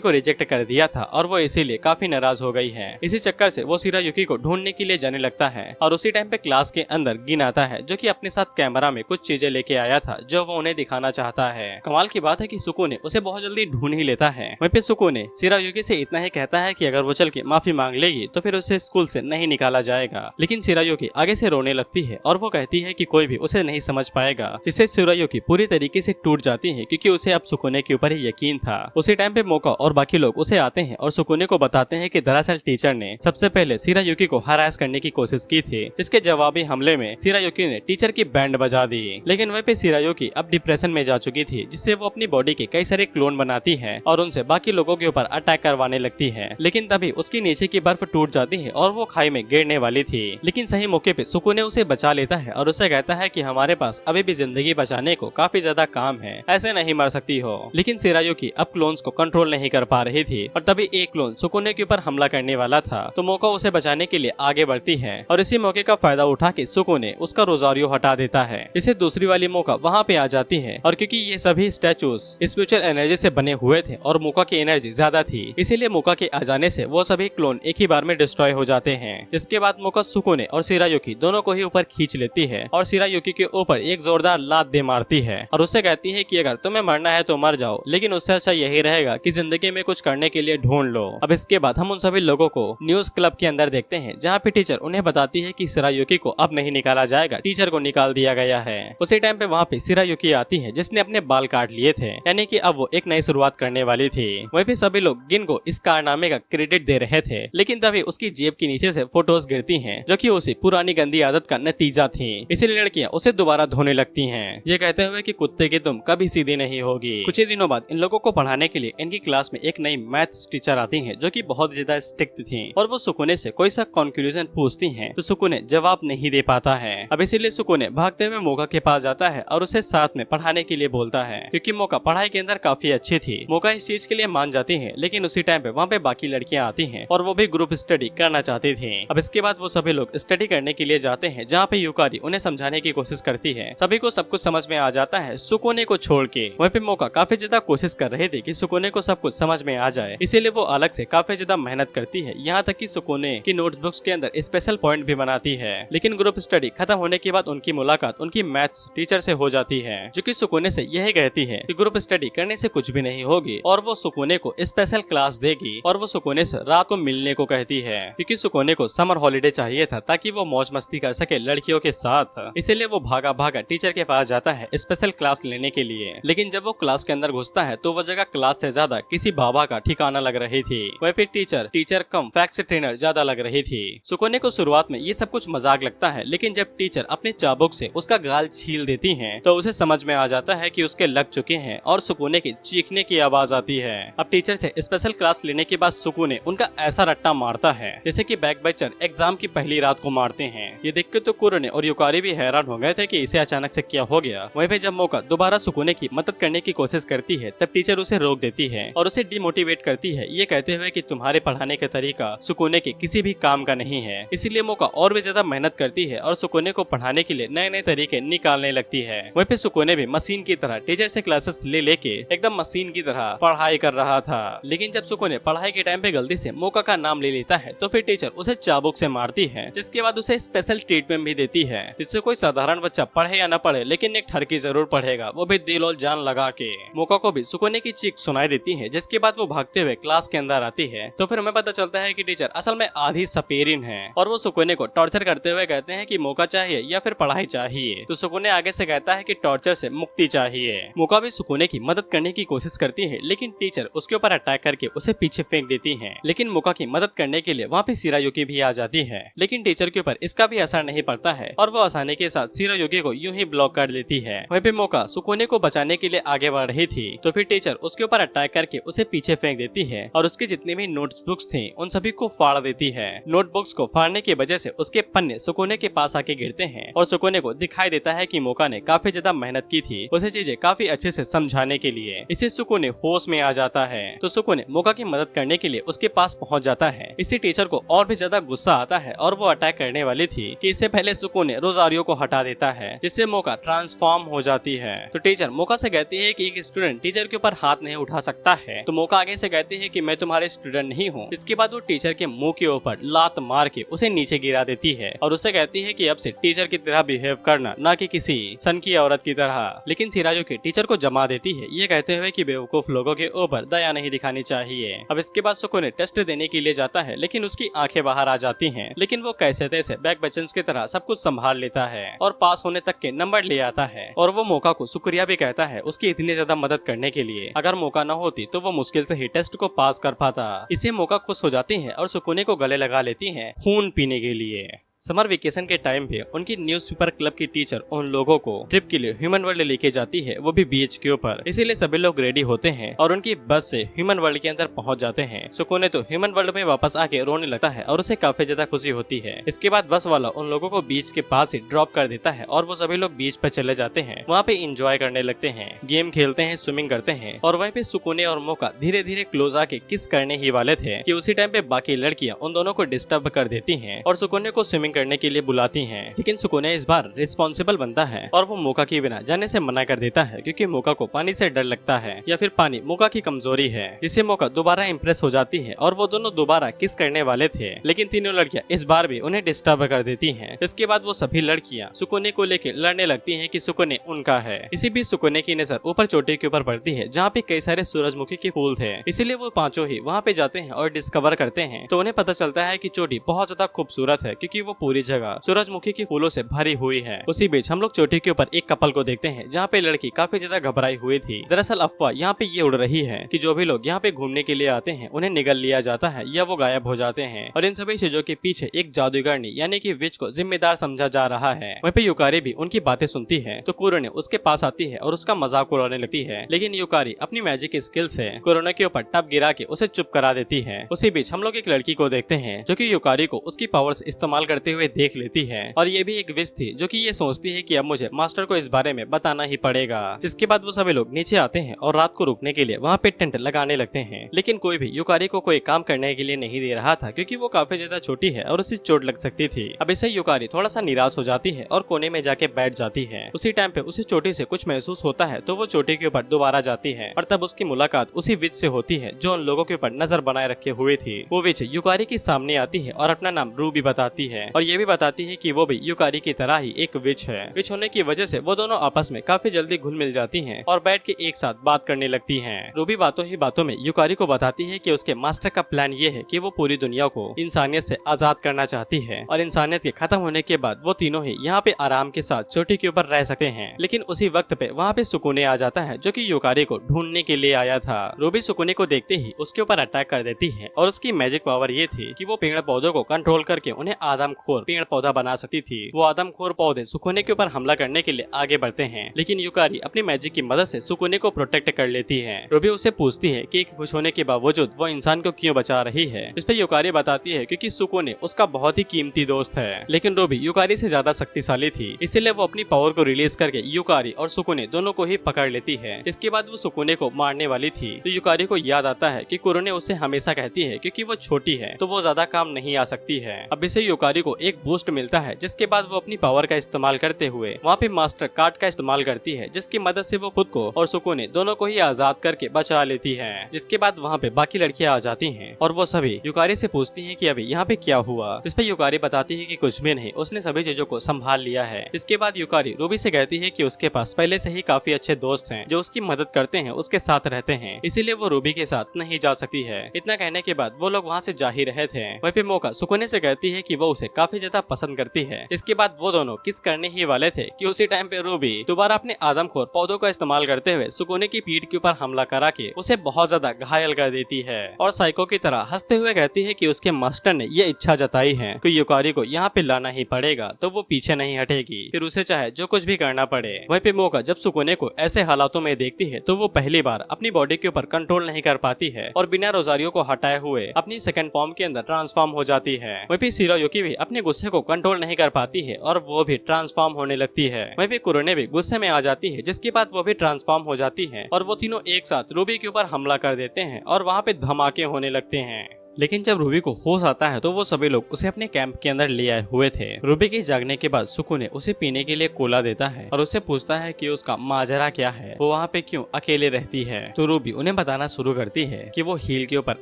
को रिजेक्ट कर दिया था और वो इसीलिए काफी नाराज हो गई है। इसी चक्कर से वो शिरायुकी को ढूंढने के लिए जाने लगता है और उसी टाइम पे क्लास के अंदर गिन आता है जो कि अपने साथ कैमरा में कुछ चीजें लेके आया था जो वो उन्हें दिखाना चाहता है। कमाल की बात है कि सुकुने उसे बहुत जल्दी ढूंढ ही लेता है। वहीं पे सुकुने शिरायुकी से इतना ही कहता है कि अगर वो चल के माफी मांग लेगी तो फिर उसे स्कूल से नहीं निकाला जाएगा। लेकिन शिरायुकी आगे से रोने लगती है और वो कहती है कि कोई भी उसे नहीं समझ पाएगा, जिससे शिरायुकी पूरी तरीके से टूट जाती है क्योंकि उसे अब सुकुने के ऊपर ही यकीन था। उसी टाइम पे मोका और बाकी लोग उसे आते हैं और सुकुने को बताते हैं कि दरअसल टीचर ने सबसे पहले शिरायुकी को हरास करने की कोशिश की थी, जिसके जवाबी हमले में शिरायुकी ने टीचर की बैंड बजा दी। लेकिन वहीं पे शिरायुकी अब डिप्रेशन में जा चुकी थी, जिससे वो अपनी बॉडी के कई सारे क्लोन बनाती है और उनसे बाकी लोगों के ऊपर अटैक करवाने लगती है। लेकिन तभी उसकी नीचे की बर्फ टूट जाती है और वो खाई में गिरने वाली थी। लेकिन सही मौके पे सुकुने उसे बचा लेता है और उसे कहता है कि हमारे पास अभी भी जिंदगी बचाने को काफी ज्यादा काम है, ऐसे नहीं मर सकती हो। लेकिन शिरायुकी अब क्लोन्स को कंट्रोल नहीं कर पा रही थी और तभी एक क्लोन सुकुने के ऊपर हमला करने वाला था, तो मोका उसे बचाने के लिए आगे बढ़ती है और इसी मौके का फायदा उठा के सुकुने उसका रोजारियो हटा देता है। इसे दूसरी वाली मोका वहाँ पे आ जाती है और क्योंकि ये सभी स्टैचूज स्पिरिचुअल एनर्जी से बने हुए थे और मोका की एनर्जी ज्यादा थी, इसीलिए मोका के आ जाने से वो सभी क्लोन एक ही बार में डिस्ट्रॉय हो जाते हैं। इसके बाद मोका सुकुने और शिरायुकी दोनों को ही ऊपर खींच लेती है और शिरायुकी के ऊपर एक जोरदार लात दे मारती है और उससे कहती है कि अगर तुम्हें मरना है तो मर जाओ, लेकिन उससे अच्छा यही रहेगा कि जिंदगी में कुछ करने के लिए ढूंढ लो। अब इसके बाद हम उन सभी लोगों को न्यूज क्लब के अंदर देखते हैं जहाँ पे टीचर उन्हें बताती है कि शिरायुकी को अब नहीं निकाला जाएगा, टीचर को निकाल दिया गया है। उसी टाइम पे वहाँ पे शिरायुकी आती है जिसने अपने बाल काट लिए थे, यानी कि अब वो एक नई शुरुआत करने वाली थी। वहीं पे सभी लोग गिन को इस कारनामे का क्रेडिट दे रहे थे, लेकिन तभी उसकी जेब के नीचे से फोटोज गिरती हैं जो कि उसी पुरानी गंदी आदत का नतीजा थी। इसीलिए लड़कियां उसे दोबारा धोने लगती हैं, ये कहते हुए कि कुत्ते की तुम कभी सीधी नहीं होगी। कुछ ही दिनों बाद इन लोगों को पढ़ाने के लिए इनकी क्लास में एक नई मैथ्स टीचर आती है जो कि बहुत ज्यादा स्ट्रिक्ट थी और वो सुकुने से कोई सा कंक्लूजन पूछती हैं तो सुकुने जवाब नहीं दे पाता है। अब इसीलिए सुकुने भागते हुए मोका के पास जाता है और उसे साथ में पढ़ाने के लिए बोलता है क्योंकि मोका पढ़ाई के अंदर काफी अच्छी थी। मोका इस चीज के लिए मान जाती है, लेकिन उसी टाइम पे वहाँ पे बाकी लड़कियां आती हैं और वो भी ग्रुप स्टडी करना चाहती थी। अब इसके बाद वो सभी लोग स्टडी करने के लिए जाते हैं जहाँ पे युकारी उन्हें समझाने की कोशिश करती है। सभी को सब कुछ समझ में आ जाता है सुकुने को छोड़ के। वहीं पे मोका काफी ज्यादा कोशिश कर रहे थे कि सुकुने को सब कुछ समझ में आ जाए, इसीलिए वो अलग से काफी ज्यादा मेहनत करती है, यहाँ तक कि सुकुने की नोटबुक्स के अंदर स्पेशल पॉइंट भी बनाती है। लेकिन ग्रुप स्टडी खत्म होने के बाद उनकी मुलाकात उनकी मैथ्स टीचर से हो जाती है जो कि सुकुने से यही कहती है कि ग्रुप स्टडी करने से कुछ भी नहीं होगी और वो सुकुने को स्पेशल क्लास देगी और वो सुकुने से रात को मिलने को कहती है क्योंकि सुकुने को समर हॉलिडे चाहिए था ताकि वो मौज मस्ती कर सके लड़कियों के साथ। इसीलिए वो भागा भागा टीचर के पास जाता है स्पेशल क्लास लेने के लिए। लेकिन जब वो क्लास के अंदर घुसता है तो वो जगह क्लास से ज्यादा किसी बाबा का ठिकाना लग रही थी। वहीं पे टीचर कम फैक्स ट्रेनर ज्यादा लग रही थी। सुकुने को शुरुआत में ये सब कुछ मजाक लगता है, लेकिन जब टीचर अपने चाबुक से उसका गाल छील देती है तो उसे समझ में आ जाता है कि उसके लग चुके हैं और सुकुने की चीखने की आवाज आती है। अब टीचर से स्पेशल क्लास लेने के बाद सुकुने उनका ऐसा रट्टा मारता है जैसे कि बैकबेंचर एग्जाम की पहली रात को मारते हैं। ये देख के तो कुरोने और युकारी भी हैरान हो गए थे कि इसे अचानक से क्या हो गया। वहीं पे जब मोका दोबारा सुकुने की मदद करने की कोशिश कोशिश करती है तब टीचर उसे रोक देती है और उसे डिमोटिवेट करती है, ये कहते हुए कि तुम्हारे पढ़ाने का तरीका सुकूने के किसी भी काम का नहीं है। इसीलिए मोका और भी ज्यादा मेहनत करती है और सुकूने को पढ़ाने के लिए नए नए तरीके निकालने लगती है। वहीं पे सुकूने भी मशीन की तरह टीचर से क्लासेस ले लेके एकदम मशीन की तरह पढ़ाई कर रहा था। लेकिन जब सुकूने पढ़ाई के टाइम पे गलती से मोका का नाम ले लेता है तो फिर टीचर उसे चाबुक से मारती है, जिसके बाद उसे स्पेशल ट्रीटमेंट भी देती है, जिससे कोई साधारण बच्चा पढ़े या न पढ़े लेकिन एक ठरकी जरूर पढ़ेगा, वो भी दिल और जान लगा के। मोका को भी सुकूने की चीख सुनाई देती है, जिसके बाद वो भागते हुए क्लास के अंदर आती है। तो फिर हमें पता चलता है कि टीचर असल में आधी सपेरिन है और वो सुकूने को टॉर्चर करते हुए कहते हैं कि मौका चाहिए या फिर पढ़ाई चाहिए। तो सुकूने आगे से कहता है कि टॉर्चर से मुक्ति चाहिए। मौका भी सुकूने की मदद करने की कोशिश करती है, लेकिन टीचर उसके ऊपर अटैक करके उसे पीछे फेंक देती है। लेकिन मौका की मदद करने के लिए वहाँ पे शिरायुकी भी आ जाती है, लेकिन टीचर के ऊपर इसका भी असर नहीं पड़ता है और वो आसानी के साथ शिरायुकी को यूं ही ब्लॉक कर लेती है। वहीं पे मौका सुकूने को बचाने के लिए आगे बढ़ रही थी तो फिर टीचर उसके ऊपर अटैक करके उसे पीछे फेंक देती है और उसके जितने भी नोटबुक्स थे उन सभी को फाड़ देती है। नोटबुक्स को फाड़ने की वजह से उसके पन्ने सुकूने के पास आके गिरते हैं और सुकूने को दिखाई देता है कि मौका ने काफी ज्यादा मेहनत की थी उसे चीजें काफी अच्छे से समझाने के लिए। इसे सुकूने होश में आ जाता है तो सुकूने मौका की मदद करने के लिए उसके पास पहुंच जाता है। इसी टीचर को और भी ज्यादा गुस्सा आता है और वो अटैक करने वाली थी कि इससे पहले सुकूने रोजारियो को हटा देता है, जिससे मौका ट्रांसफॉर्म हो जाती है। तो टीचर मौका से कहती है कि एक स्टूडेंट टीचर के ऊपर हाथ नहीं उठा सकता है। तो मौका आगे से कहती है कि मैं तुम्हारे स्टूडेंट नहीं हूँ। इसके बाद वो टीचर के मुंह के ऊपर लात मार के उसे नीचे गिरा देती है और उसे कहती है कि अब से टीचर की तरह बिहेव करना, ना कि किसी सन की औरत की तरह। लेकिन शिरायुकी टीचर को जमा देती है, ये कहते हुए कि बेवकूफ लोगों के ऊपर दया नहीं दिखानी चाहिए। अब इसके बाद सुकूने टेस्ट देने के लिए जाता है, लेकिन उसकी आंखें बाहर आ जाती हैं। लेकिन वो कैसे तैसे बैक बेंचर्स की तरह सब कुछ संभाल लेता है और पास होने तक के नंबर ले आता है और वो मौका को शुक्रिया भी कहता है उसकी इतनी ज्यादा मदद करने के लिए। अगर मौका न होती तो वो मुश्किल से ही टेस्ट को पास कर पाता। इसे मौका खुश हो जाती है और सुकूने को गले लगा लेती है खून पीने के लिए। समर वेकेशन के टाइम पे उनकी न्यूज़पेपर क्लब की टीचर उन लोगों को ट्रिप के लिए ह्यूमन वर्ल्ड लेके जाती है, वो भी बीच के ऊपर। इसीलिए सभी लोग रेडी होते हैं और उनकी बस से ह्यूमन वर्ल्ड के अंदर पहुंच जाते हैं। सुकूने तो ह्यूमन वर्ल्ड में वापस आके रोने लगता है और उसे काफी ज्यादा खुशी होती है। इसके बाद बस वाला उन लोगों को बीच के पास ही ड्रॉप कर देता है और वो सभी लोग बीच पे चले जाते हैं। वहाँ पे इंजॉय करने लगते हैं, गेम खेलते हैं, स्विमिंग करते हैं और वहीं पे सुकूने और मौका धीरे धीरे क्लोज आके किस करने ही वाले थे कि उसी टाइम पे बाकी लड़कियां उन दोनों को डिस्टर्ब कर देती हैं और सुकूने को स्विमिंग करने के लिए बुलाती हैं। लेकिन सुकूने इस बार रिस्पॉन्सिबल बनता है और वो मौका के बिना जाने से मना कर देता है, क्योंकि मौका को पानी से डर लगता है या फिर पानी मौका की कमजोरी है, जिससे मौका दोबारा इम्प्रेस हो जाती है और वो दोनों दोबारा किस करने वाले थे। लेकिन तीनों लड़कियां इस बार भी उन्हें डिस्टर्ब कर देती हैं। इसके बाद वो सभी लड़कियां सुकूने को लेकर लड़ने लगती हैं कि सुकूने उनका है। इसी बीच सुकूने की नजर ऊपर चोटी के ऊपर पड़ती है, जहाँ पे कई सारे सूरजमुखी के फूल थे। इसीलिए वो पांचों ही वहाँ पे जाते हैं और डिस्कवर करते हैं। तो उन्हें पता चलता है कि चोटी बहुत ज्यादा खूबसूरत है, क्योंकि वो पूरी जगह सूरजमुखी के फूलों से भरी हुई है। उसी बीच हम लोग चोटी के ऊपर एक कपल को देखते हैं, जहाँ पे लड़की काफी ज्यादा घबराई हुई थी। दरअसल अफवाह यहाँ पे ये उड़ रही है कि जो भी लोग यहाँ पे घूमने के लिए आते हैं उन्हें निगल लिया जाता है या वो गायब हो जाते हैं, और इन सभी चीजों के पीछे एक जादूगरनी यानी कि विच को जिम्मेदार समझा जा रहा है। वहीं पे युकारी भी उनकी बातें सुनती है तो कुरोने उसके पास आती है और उसका मजाक उड़ाने लगती है। लेकिन युकारी अपनी मैजिक स्किल से कुरोने के ऊपर टब गिरा के उसे चुप करा देती है। उसी बीच हम लोग एक लड़की को देखते हैं जो कि युकारी को उसकी पावर्स इस्तेमाल करते हुए देख लेती है, और ये भी एक विश थी जो कि ये सोचती है कि अब मुझे मास्टर को इस बारे में बताना ही पड़ेगा। जिसके बाद वो सभी लोग नीचे आते हैं और रात को रुकने के लिए वहाँ पे टेंट लगाने लगते हैं। लेकिन कोई भी युकारी को कोई काम करने के लिए नहीं दे रहा था, क्योंकि वो काफी ज्यादा छोटी है और उसे चोट लग सकती थी। अब इसे युकारी थोड़ा सा निराश हो जाती है और कोने में जाके बैठ जाती है। उसी टाइम पे उसे चोटी से कुछ महसूस होता है तो वो चोटी के ऊपर दोबारा जाती है और तब उसकी मुलाकात उसी विच से होती है जो उन लोगों के ऊपर नजर बनाए रखे हुए थी। वो विच युकारी के सामने आती है और अपना नाम रूबी बताती है और ये भी बताती है कि वो भी युकारी की तरह ही एक विच है। विच होने की वजह से वो दोनों आपस में काफी जल्दी घुल मिल जाती हैं और बैठ के एक साथ बात करने लगती हैं। रूबी बातों ही बातों में युकारी को बताती है कि उसके मास्टर का प्लान ये है कि वो पूरी दुनिया को इंसानियत से आजाद करना चाहती है और इंसानियत के खत्म होने के बाद वो तीनों ही यहाँ पे आराम के साथ चोटी के ऊपर रह सकते हैं। लेकिन उसी वक्त पे वहाँ पे सुकूने आ जाता है, जो कि युकारी को ढूंढने के लिए आया था। रूबी सुकूने को देखते ही उसके ऊपर अटैक कर देती है और उसकी मैजिक पावर ये थी कि वो पेड़ पौधों को कंट्रोल करके उन्हें आदम आदमखोर पेड़ पौधा बना सकती थी, वो आदमखोर पौधे सुकुने के ऊपर हमला करने के लिए आगे बढ़ते हैं, लेकिन युकारी अपनी मैजिक की मदद से सुकुने को प्रोटेक्ट कर लेती है। रूबी उससे पूछती है कि खुश होने के बावजूद वो इंसान को क्यों बचा रही है। इस पर युकारी बताती है क्योंकि सुकुने उसका बहुत ही कीमती दोस्त है, लेकिन रूबी युकारी से ज्यादा शक्तिशाली थी, इसीलिए वो अपनी पावर को रिलीज करके युकारी और सुकुने दोनों को ही पकड़ लेती है। इसके बाद वो सुकुने को मारने वाली थी तो युकारी को याद आता है कि कुरुने उससे हमेशा कहती है क्योंकि वो छोटी है तो वो ज्यादा काम नहीं आ सकती है। अब इसे युकारी को एक बूस्ट मिलता है, जिसके बाद वो अपनी पावर का इस्तेमाल करते हुए वहाँ पे मास्टर कार्ड का इस्तेमाल करती है, जिसकी मदद से वो खुद को और सुकुने दोनों को ही आजाद करके बचा लेती है। जिसके बाद वहाँ पे बाकी लड़कियां आ जाती हैं और वो सभी युकारी से पूछती हैं कि अभी यहाँ पे क्या हुआ। इस पे युकारी बताती है कि कुछ भी नहीं, उसने सभी चीजों को संभाल लिया है। इसके बाद युकारी रूबी से कहती है कि उसके पास पहले से ही काफी अच्छे दोस्त हैं जो उसकी मदद करते हैं, उसके साथ रहते हैं, इसीलिए वो रूबी के साथ नहीं जा सकती है। इतना कहने के बाद वो लोग वहाँ से जा ही रहे थे। वहीं पे मौका सुकुने से कहती है कि वो उसे काफी ज्यादा पसंद करती है। इसके बाद वो दोनों किस करने ही वाले थे कि उसी टाइम पे रूबी दोबारा अपने आदमखोर पौधों का इस्तेमाल करते हुए सुकुने की पीठ के ऊपर हमला करा के उसे बहुत ज्यादा घायल कर देती है और साइको की तरह हंसते हुए कहती है कि उसके मास्टर ने ये इच्छा जताई है कि युकारी को यहाँ पे लाना ही पड़ेगा, तो वो पीछे नहीं हटेगी, फिर उसे चाहे जो कुछ भी करना पड़े। वहीं पे मौका जब सुकुने को ऐसे हालातों में देखती है तो वो पहली बार अपनी बॉडी के ऊपर कंट्रोल नहीं कर पाती है और बिना रोजारियो को हटाए हुए अपनी सेकंड फॉर्म के अंदर ट्रांसफॉर्म हो जाती है। वहीं पे शिरायुकी भी अपने गुस्से को कंट्रोल नहीं कर पाती है और वो भी ट्रांसफॉर्म होने लगती है। वहीं पे कुरुने भी गुस्से में आ जाती है, जिसके बाद वो भी ट्रांसफॉर्म हो जाती है और वो तीनों एक साथ रूबी के ऊपर हमला कर देते हैं और वहाँ पे धमाके होने लगते हैं। लेकिन जब रूबी को होश आता है तो वो सभी लोग उसे अपने कैंप के अंदर ले आए हुए थे। रूबी के जागने के बाद सुकुने उसे पीने के लिए कोला देता है और उससे पूछता है कि उसका माजरा क्या है, वो वहाँ पे क्यों अकेले रहती है। तो रूबी उन्हें बताना शुरू करती है कि वो हील के ऊपर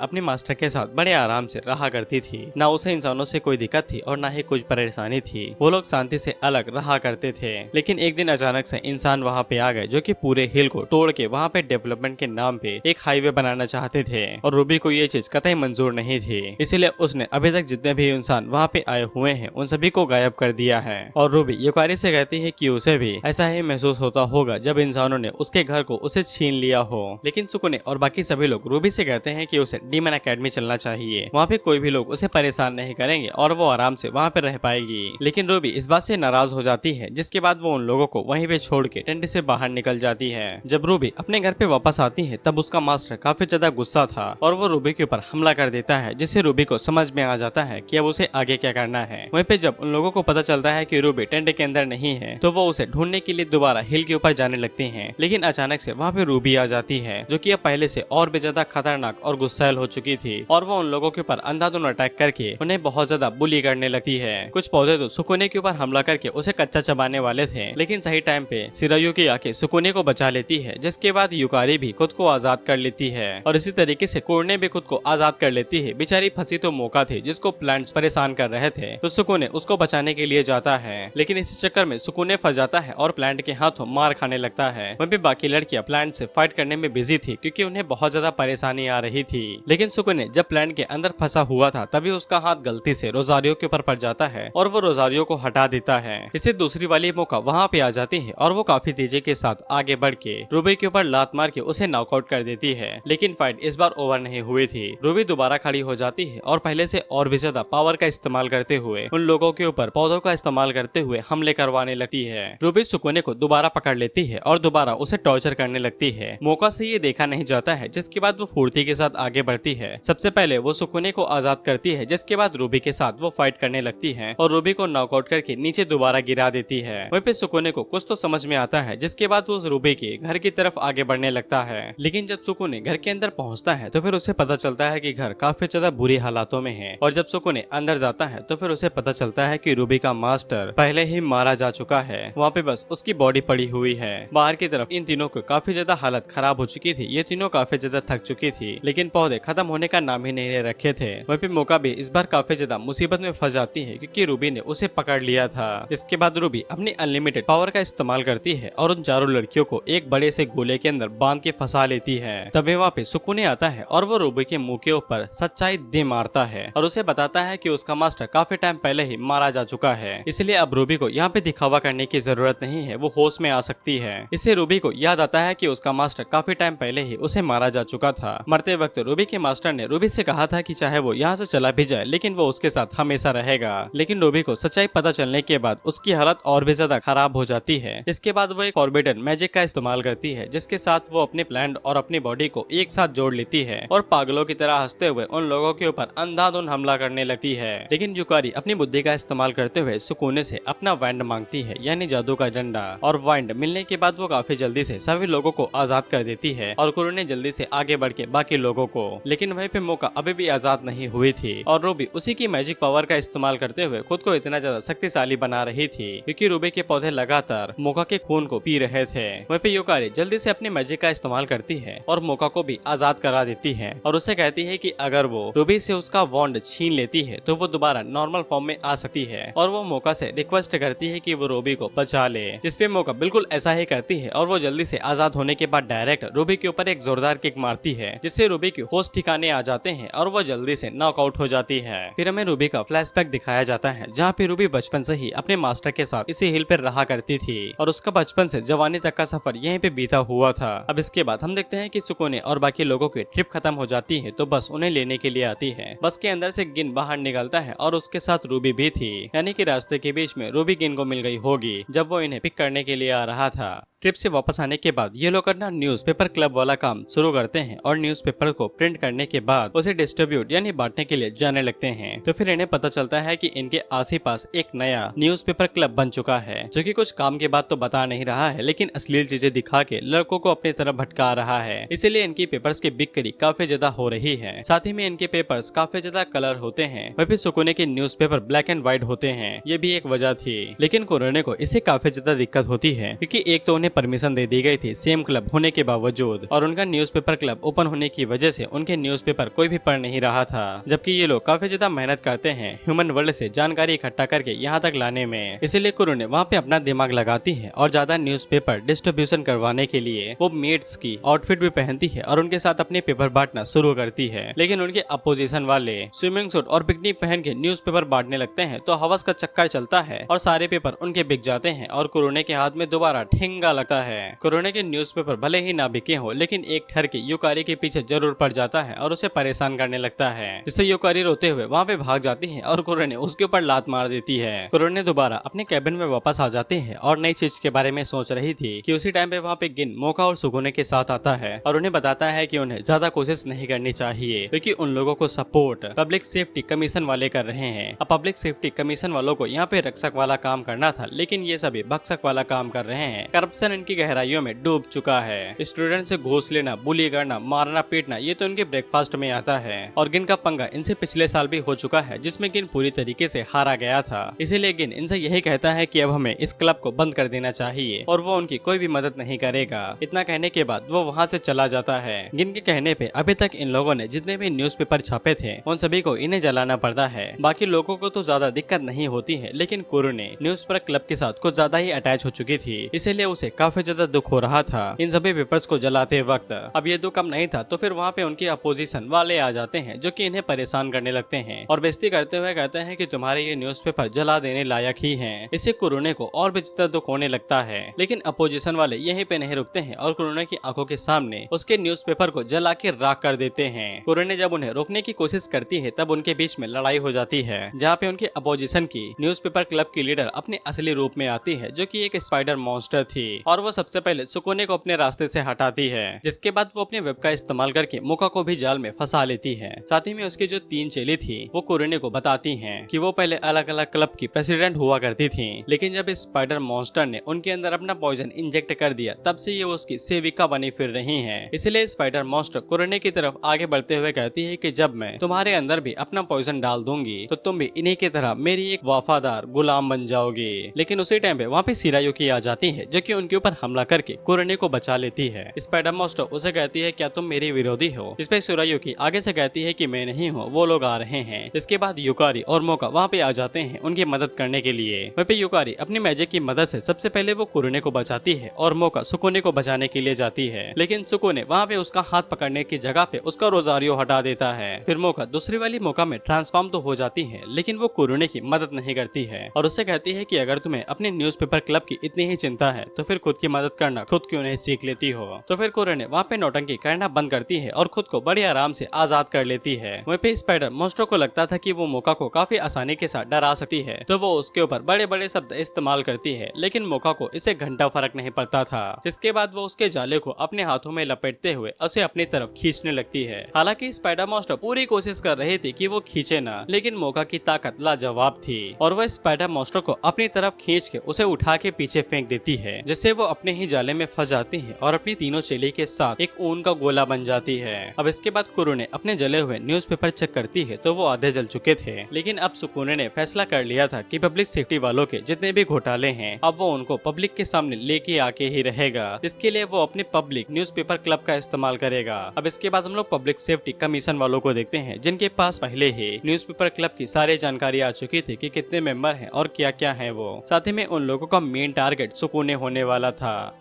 अपने मास्टर के साथ बड़े आराम से रहा करती थी, ना उसे इंसानों से कोई दिक्कत थी और ना ही कुछ परेशानी थी, वो लोग शांति से अलग रहा करते थे। लेकिन एक दिन अचानक से इंसान वहाँ पे आ गए जो कि पूरे हिल को तोड़ के वहाँ पे डेवलपमेंट के नाम पे एक हाईवे बनाना चाहते थे और रूबी को ये चीज कतई मंजूर नहीं थी, इसलिए उसने अभी तक जितने भी इंसान वहाँ पे आए हुए हैं उन सभी को गायब कर दिया है। और रूबी युकारी से कहती है कि उसे भी ऐसा ही महसूस होता होगा जब इंसानों ने उसके घर को उसे छीन लिया हो। लेकिन सुकुने और बाकी सभी लोग रूबी से कहते हैं कि उसे डीमन एकेडमी चलना चाहिए, वहाँ पे कोई भी लोग उसे परेशान नहीं करेंगे और वो आराम से वहाँ पे रह पाएगी। लेकिन रूबी इस बात से नाराज हो जाती है, जिसके बाद वो उन लोगों को वहीं पे छोड़ के टेंट से बाहर निकल जाती है। जब रूबी अपने घर पे वापस आती है तब उसका मास्टर काफी ज्यादा गुस्सा था और वो रूबी के ऊपर हमला कर देता है, जिससे रूबी को समझ में आ जाता है कि अब उसे आगे क्या करना है। वहीं पे जब उन लोगों को पता चलता है कि रूबी टेंट के अंदर नहीं है तो वो उसे ढूंढने के लिए दोबारा हिल के ऊपर जाने लगते हैं। लेकिन अचानक से वहाँ पे रूबी आ जाती है जो कि अब पहले से और भी ज्यादा खतरनाक और गुस्सैल हो चुकी थी और वो उन लोगों के ऊपर अंधाधुंध अटैक करके उन्हें बहुत ज्यादा बुली करने लगती है। कुछ पौधे तो सुकुने के ऊपर हमला करके उसे कच्चा चबाने वाले थे, लेकिन सही टाइम पे शिरायुकी आके सुकुने को बचा लेती है, जिसके बाद युकारी भी खुद को आजाद कर लेती है और इसी तरीके से कुरने भी खुद को आजाद कर लेती है। बेचारी फंसी तो मौका थे जिसको प्लांट्स परेशान कर रहे थे, तो सुकुने उसको बचाने के लिए जाता है, लेकिन इसी चक्कर में सुकुने फंस जाता है और प्लांट के हाथों मार खाने लगता है। वहीं पे बाकी लड़कियां प्लांट से फाइट करने में बिजी थी क्योंकि उन्हें बहुत ज्यादा परेशानी आ रही थी। लेकिन सुकुने जब प्लांट के अंदर फंसा हुआ था तभी उसका हाथ गलती से रोजारियो के ऊपर पड़ जाता है और वो रोजारियो को हटा देता है। इससे दूसरी वाली मौका वहाँ पे आ जाती है और वो काफी तेजी के साथ आगे बढ़ के रूबी के ऊपर लात मार के उसे नॉकआउट कर देती है। लेकिन फाइट इस बार ओवर नहीं हुई थी। रूबी दोबारा खड़ी हो जाती है और पहले से और भी ज्यादा पावर का इस्तेमाल करते हुए उन लोगों के ऊपर पौधों का इस्तेमाल करते हुए हमले करवाने लगती है। रूबी सुकुने को दोबारा पकड़ लेती है और दोबारा उसे टॉर्चर करने लगती है। मौका से ये देखा नहीं जाता है, जिसके बाद वो फुर्ती के साथ आगे बढ़ती है। सबसे पहले वो सुकुने को आजाद करती है, जिसके बाद रूबी के साथ वो फाइट करने लगती है और रूबी को नॉकआउट करके नीचे दोबारा गिरा देती है। वहीं पे सुकुने को कुछ तो समझ में आता है, जिसके बाद वो रूबी के घर की तरफ आगे बढ़ने लगता है। लेकिन जब सुकुने घर के अंदर पहुंचता है तो फिर उसे पता चलता है कि घर काफी ज्यादा बुरी हालातों में है और जब सुकुने अंदर जाता है तो फिर उसे पता चलता है कि रूबी का मास्टर पहले ही मारा जा चुका है। वहाँ पे बस उसकी बॉडी पड़ी हुई है। बाहर की तरफ इन तीनों को काफी ज्यादा हालत खराब हो चुकी थी। ये तीनों काफी ज्यादा थक चुकी थी, लेकिन पौधे खत्म होने का नाम ही नहीं ले रखे थे। वहीं पे मौका भी इस बार काफी ज्यादा मुसीबत में फंस जाती है क्योंकि रूबी ने उसे पकड़ लिया था। इसके बाद रूबी अपनी अनलिमिटेड पावर का इस्तेमाल करती है और उन चारों लड़कियों को एक बड़े से गोले के अंदर बांध के फंसा लेती है। तभी वहाँ पे सुकुने आता है और वो रूबी के मुंह के ऊपर सच सच्चाई दे मारता है और उसे बताता है कि उसका मास्टर काफी टाइम पहले ही मारा जा चुका है, इसलिए अब रूबी को यहाँ पे दिखावा करने की जरूरत नहीं है, वो होश में आ सकती है। इससे रूबी को याद आता है कि उसका मास्टर काफी टाइम पहले ही उसे मारा जा चुका था। मरते वक्त रूबी के मास्टर ने रूबी से कहा था कि चाहे वो यहाँ से चला भी जाए लेकिन वो उसके साथ हमेशा रहेगा। लेकिन रूबी को सच्चाई पता चलने के बाद उसकी हालत और भी ज्यादा खराब हो जाती है। इसके बाद वो एक फॉरबिडन मैजिक का इस्तेमाल करती है जिसके साथ वो अपने प्लान और अपनी बॉडी को एक साथ जोड़ लेती है और पागलों की तरह हंसते हुए उन लोगों के ऊपर अंधाधुंध हमला करने लगती है। लेकिन यूकारी अपनी बुद्धि का इस्तेमाल करते हुए सुकूने से अपना वाइंड मांगती है, यानी जादू का डंडा, और वाइंड मिलने के बाद वो काफी जल्दी से सभी लोगों को आजाद कर देती है और कुरुने जल्दी से आगे बढ़ के बाकी लोगों को। लेकिन वहीं पे मौका अभी भी आजाद नहीं हुई थी और रूबी उसी की मैजिक पावर का इस्तेमाल करते हुए खुद को इतना ज्यादा शक्तिशाली बना रही थी क्योंकि रूबी के पौधे लगातार मौका के खून को पी रहे थे। वहीं पे यूकारी जल्दी से अपने मैजिक का इस्तेमाल करती है और मौका को भी आजाद करा देती है और उसे कहती है कि अगर वो रूबी से उसका वॉन्ड छीन लेती है तो वो दोबारा नॉर्मल फॉर्म में आ सकती है और वो मौका से रिक्वेस्ट करती है कि वो रूबी को बचा ले, जिसपे मौका बिल्कुल ऐसा ही करती है और वो जल्दी से आजाद होने के बाद डायरेक्ट रूबी के ऊपर एक जोरदार किक मारती है जिससे रूबी के होश ठिकाने आ जाते हैं और वो जल्दी से नॉकआउट हो जाती है। फिर हमें रूबी का फ्लैशबैक दिखाया जाता है जहाँ पे रूबी बचपन से ही अपने मास्टर के साथ इसी हिल पर रहा करती थी और उसका बचपन से जवानी तक का सफर यहीं पे बीता हुआ था। अब इसके बाद हम देखते हैं कि सुकूने और बाकी लोगों की ट्रिप खत्म हो जाती है तो बस उन्हें लेने के लिए आती है। बस के अंदर से गिन बाहर निकलता है और उसके साथ रूबी भी थी, यानी कि रास्ते के बीच में रूबी गिन को मिल गई होगी जब वो इन्हें पिक करने के लिए आ रहा था। ट्रिप से वापस आने के बाद ये लोग अपना न्यूज़पेपर क्लब वाला काम शुरू करते हैं और न्यूज़पेपर को प्रिंट करने के बाद उसे डिस्ट्रीब्यूट यानी बांटने के लिए जाने लगते हैं। तो फिर इन्हें पता चलता है कि इनके आस-पास एक नया न्यूज़पेपर क्लब बन चुका है जो कि कुछ काम के बाद तो बता नहीं रहा है लेकिन अश्लील चीजें दिखा के लड़कों को अपनी तरफ भटका रहा है, इसीलिए इनकी पेपर्स की बिक्री काफी ज्यादा हो रही है। साथ ही में इनके पेपर्स काफी ज्यादा कलर होते हैं, वहीं पे सुकूने के न्यूज़पेपर ब्लैक एंड व्हाइट होते हैं, ये भी एक वजह थी। लेकिन कुरने को इससे काफी ज्यादा दिक्कत होती है क्योंकि एक तो परमिशन दे दी गई थी सेम क्लब होने के बावजूद और उनका न्यूज़पेपर क्लब ओपन होने की वजह से उनके न्यूज़पेपर कोई भी पढ़ नहीं रहा था, जबकि ये लोग काफी ज्यादा मेहनत करते हैं ह्यूमन वर्ल्ड से जानकारी इकट्ठा करके यहाँ तक लाने में। इसीलिए कुरुने वहाँ पे अपना दिमाग लगाती है और ज्यादा न्यूज़पेपर डिस्ट्रीब्यूशन करवाने के लिए वो मेट्स की आउटफिट भी पहनती है और उनके साथ अपने पेपर बांटना शुरू करती है। लेकिन उनके अपोजिशन वाले स्विमिंग सूट और पिकनिक पहन के न्यूज़पेपर बांटने लगते हैं तो हवस का चक्कर चलता है और सारे पेपर उनके बिक जाते हैं और कुरुने के हाथ में दोबारा ठेंगा लगता है। कुरुने के न्यूज़पेपर भले ही ना बिके हो लेकिन एक ठर के यूकारी के पीछे जरूर पड़ जाता है और उसे परेशान करने लगता है, जिससे यूकारी रोते हुए वहाँ पे भाग जाती है और कुरुने उसके ऊपर लात मार देती है। कुरुने दोबारा अपने कैबिन में वापस आ जाते हैं और नई चीज के बारे में सोच रही थी कि उसी टाइम पे वहाँ पे गिन मौका और सुकूने के साथ आता है और उन्हें बताता है कि उन्हें ज्यादा कोशिश नहीं करनी चाहिए क्योंकि उन लोगों को सपोर्ट पब्लिक सेफ्टी कमीशन वाले कर रहे हैं। अब पब्लिक सेफ्टी कमीशन वालों को यहाँ पे रक्षक वाला काम करना था लेकिन ये सभी भक्षक वाला काम कर रहे हैं। करप्शन इनकी गहराइयों में डूब चुका है। स्टूडेंट से घूस लेना, बुली करना, मारना पीटना ये तो इनके ब्रेकफास्ट में आता है और गिन का पंगा इनसे पिछले साल भी हो चुका है जिसमें गिन पूरी तरीके से हारा गया था। इसीलिए गिन इनसे यही कहता है कि अब हमें इस क्लब को बंद कर देना चाहिए और वो उनकी कोई भी मदद नहीं करेगा। इतना कहने के बाद वो वहाँ से चला जाता है। गिन के कहने पे अभी तक इन लोगों ने जितने भी न्यूज़पेपर छापे थे उन सभी को इन्हें जलाना पड़ता है। बाकी लोगों को तो ज्यादा दिक्कत नहीं होती है लेकिन कुरुने न्यूज़पेपर क्लब के साथ कुछ ज्यादा ही अटैच हो चुकी थी, इसीलिए उसे काफी ज्यादा दुख हो रहा था इन सभी पेपर्स को जलाते वक्त। अब ये दुख कम नहीं था तो फिर वहाँ पे उनके अपोजिशन वाले आ जाते हैं जो कि इन्हें परेशान करने लगते हैं और बेइज्जती करते हुए कहते हैं कि तुम्हारे ये न्यूज़पेपर जला देने लायक ही हैं। इससे कुरुने को और भी ज्यादा दुख होने लगता है लेकिन अपोजिशन वाले यहीं पे नहीं रुकते हैं और कुरुने की आंखों के सामने उसके न्यूज़पेपर को जला के राख कर देते हैं। कुरुने जब उन्हें रोकने की कोशिश करती है तब उनके बीच में लड़ाई हो जाती है जहाँ पे उनके अपोजिशन की न्यूज़पेपर क्लब की लीडर अपने असली रूप में आती है जो कि एक स्पाइडर मॉन्स्टर थी और वो सबसे पहले सुकूने को अपने रास्ते से हटाती है, जिसके बाद वो अपने वेब का इस्तेमाल करके मौका को भी जाल में फंसा लेती है। साथ ही में उसकी जो 3 चेली थी वो कुरुने को बताती हैं कि वो पहले अलग अलग क्लब की प्रेसिडेंट हुआ करती थी लेकिन जब इस स्पाइडर मॉन्स्टर ने उनके अंदर अपना पॉइजन इंजेक्ट कर दिया तब से ये उसकी सेविका बनी फिर रही है। इसलिए स्पाइडर मॉन्स्टर कुरुने की तरफ आगे बढ़ते हुए कहती है कि जब मैं तुम्हारे अंदर भी अपना पॉइजन डाल दूंगी तो तुम भी इन्हीं की तरह मेरी एक वफादार गुलाम बन जाओगी। लेकिन उसी टाइम पे वहाँ पे शिरायुकी आ जाती है जो कि उनकी उनके ऊपर हमला करके कुरोने को बचा लेती है। स्पाइडर मास्टर उसे कहती है क्या तुम मेरी विरोधी हो? इस पे शिरायुकी आगे से कहती है कि मैं नहीं हूँ, वो लोग आ रहे हैं। इसके बाद युकारी और मोका वहाँ पे आ जाते हैं उनकी मदद करने के लिए। वहीं पे युकारी अपनी मैजिक की मदद से सबसे पहले वो कुरोने को बचाती है और मोका सुकुने को बचाने के लिए जाती है, लेकिन सुकुने वहाँ पे उसका हाथ पकड़ने की जगह पे उसका रोजारियो हटा देता है। फिर मोका दूसरी वाली मोका में ट्रांसफॉर्म तो हो जाती है, लेकिन वो कुरोने की मदद नहीं करती है और उससे कहती है कि अगर तुम्हें अपने न्यूज़पेपर क्लब की इतनी ही चिंता है तो फिर खुद की मदद करना खुद क्यों नहीं सीख लेती हो। तो फिर कुरोने वहाँ पे नौटंकी करना बंद करती है और खुद को बड़े आराम से आजाद कर लेती है। वहीं पे स्पाइडर मास्टर को लगता था कि वो मोका को काफी आसानी के साथ डरा सकती है, तो वो उसके ऊपर बड़े बड़े शब्द इस्तेमाल करती है, लेकिन मोका को इससे घंटा फर्क नहीं पड़ता था। जिसके बाद वो उसके जाले को अपने हाथों में लपेटते हुए उसे अपनी तरफ खींचने लगती है। हालांकि स्पाइडर मास्टर पूरी कोशिश कर रही थी कि वो खींचे ना, लेकिन मोका की ताकत लाजवाब थी और वह स्पाइडर मास्टर को अपनी तरफ खींच के उसे उठा के पीछे फेंक देती है, जिससे वो अपने ही जाले में फंस जाती है और अपनी तीनों चेली के साथ एक ऊन का गोला बन जाती है। अब इसके बाद कुरोने अपने जले हुए न्यूज़पेपर चेक करती है तो वो आधे जल चुके थे, लेकिन अब सुकुने ने फैसला कर लिया था कि पब्लिक सेफ्टी वालों के जितने भी घोटाले हैं अब वो उनको पब्लिक के सामने लेके आके ही रहेगा। इसके लिए वो अपने पब्लिक न्यूज़पेपर क्लब का इस्तेमाल करेगा। अब इसके बाद हम लोग पब्लिक सेफ्टी कमीशन वालों को देखते हैं, जिनके पास पहले ही न्यूज़पेपर क्लब की सारी जानकारी आ चुकी थी कि कितने मेंबर हैं और क्या क्या है वो। साथ ही में उन लोगों का मेन टारगेट सुकुने होने वाला था।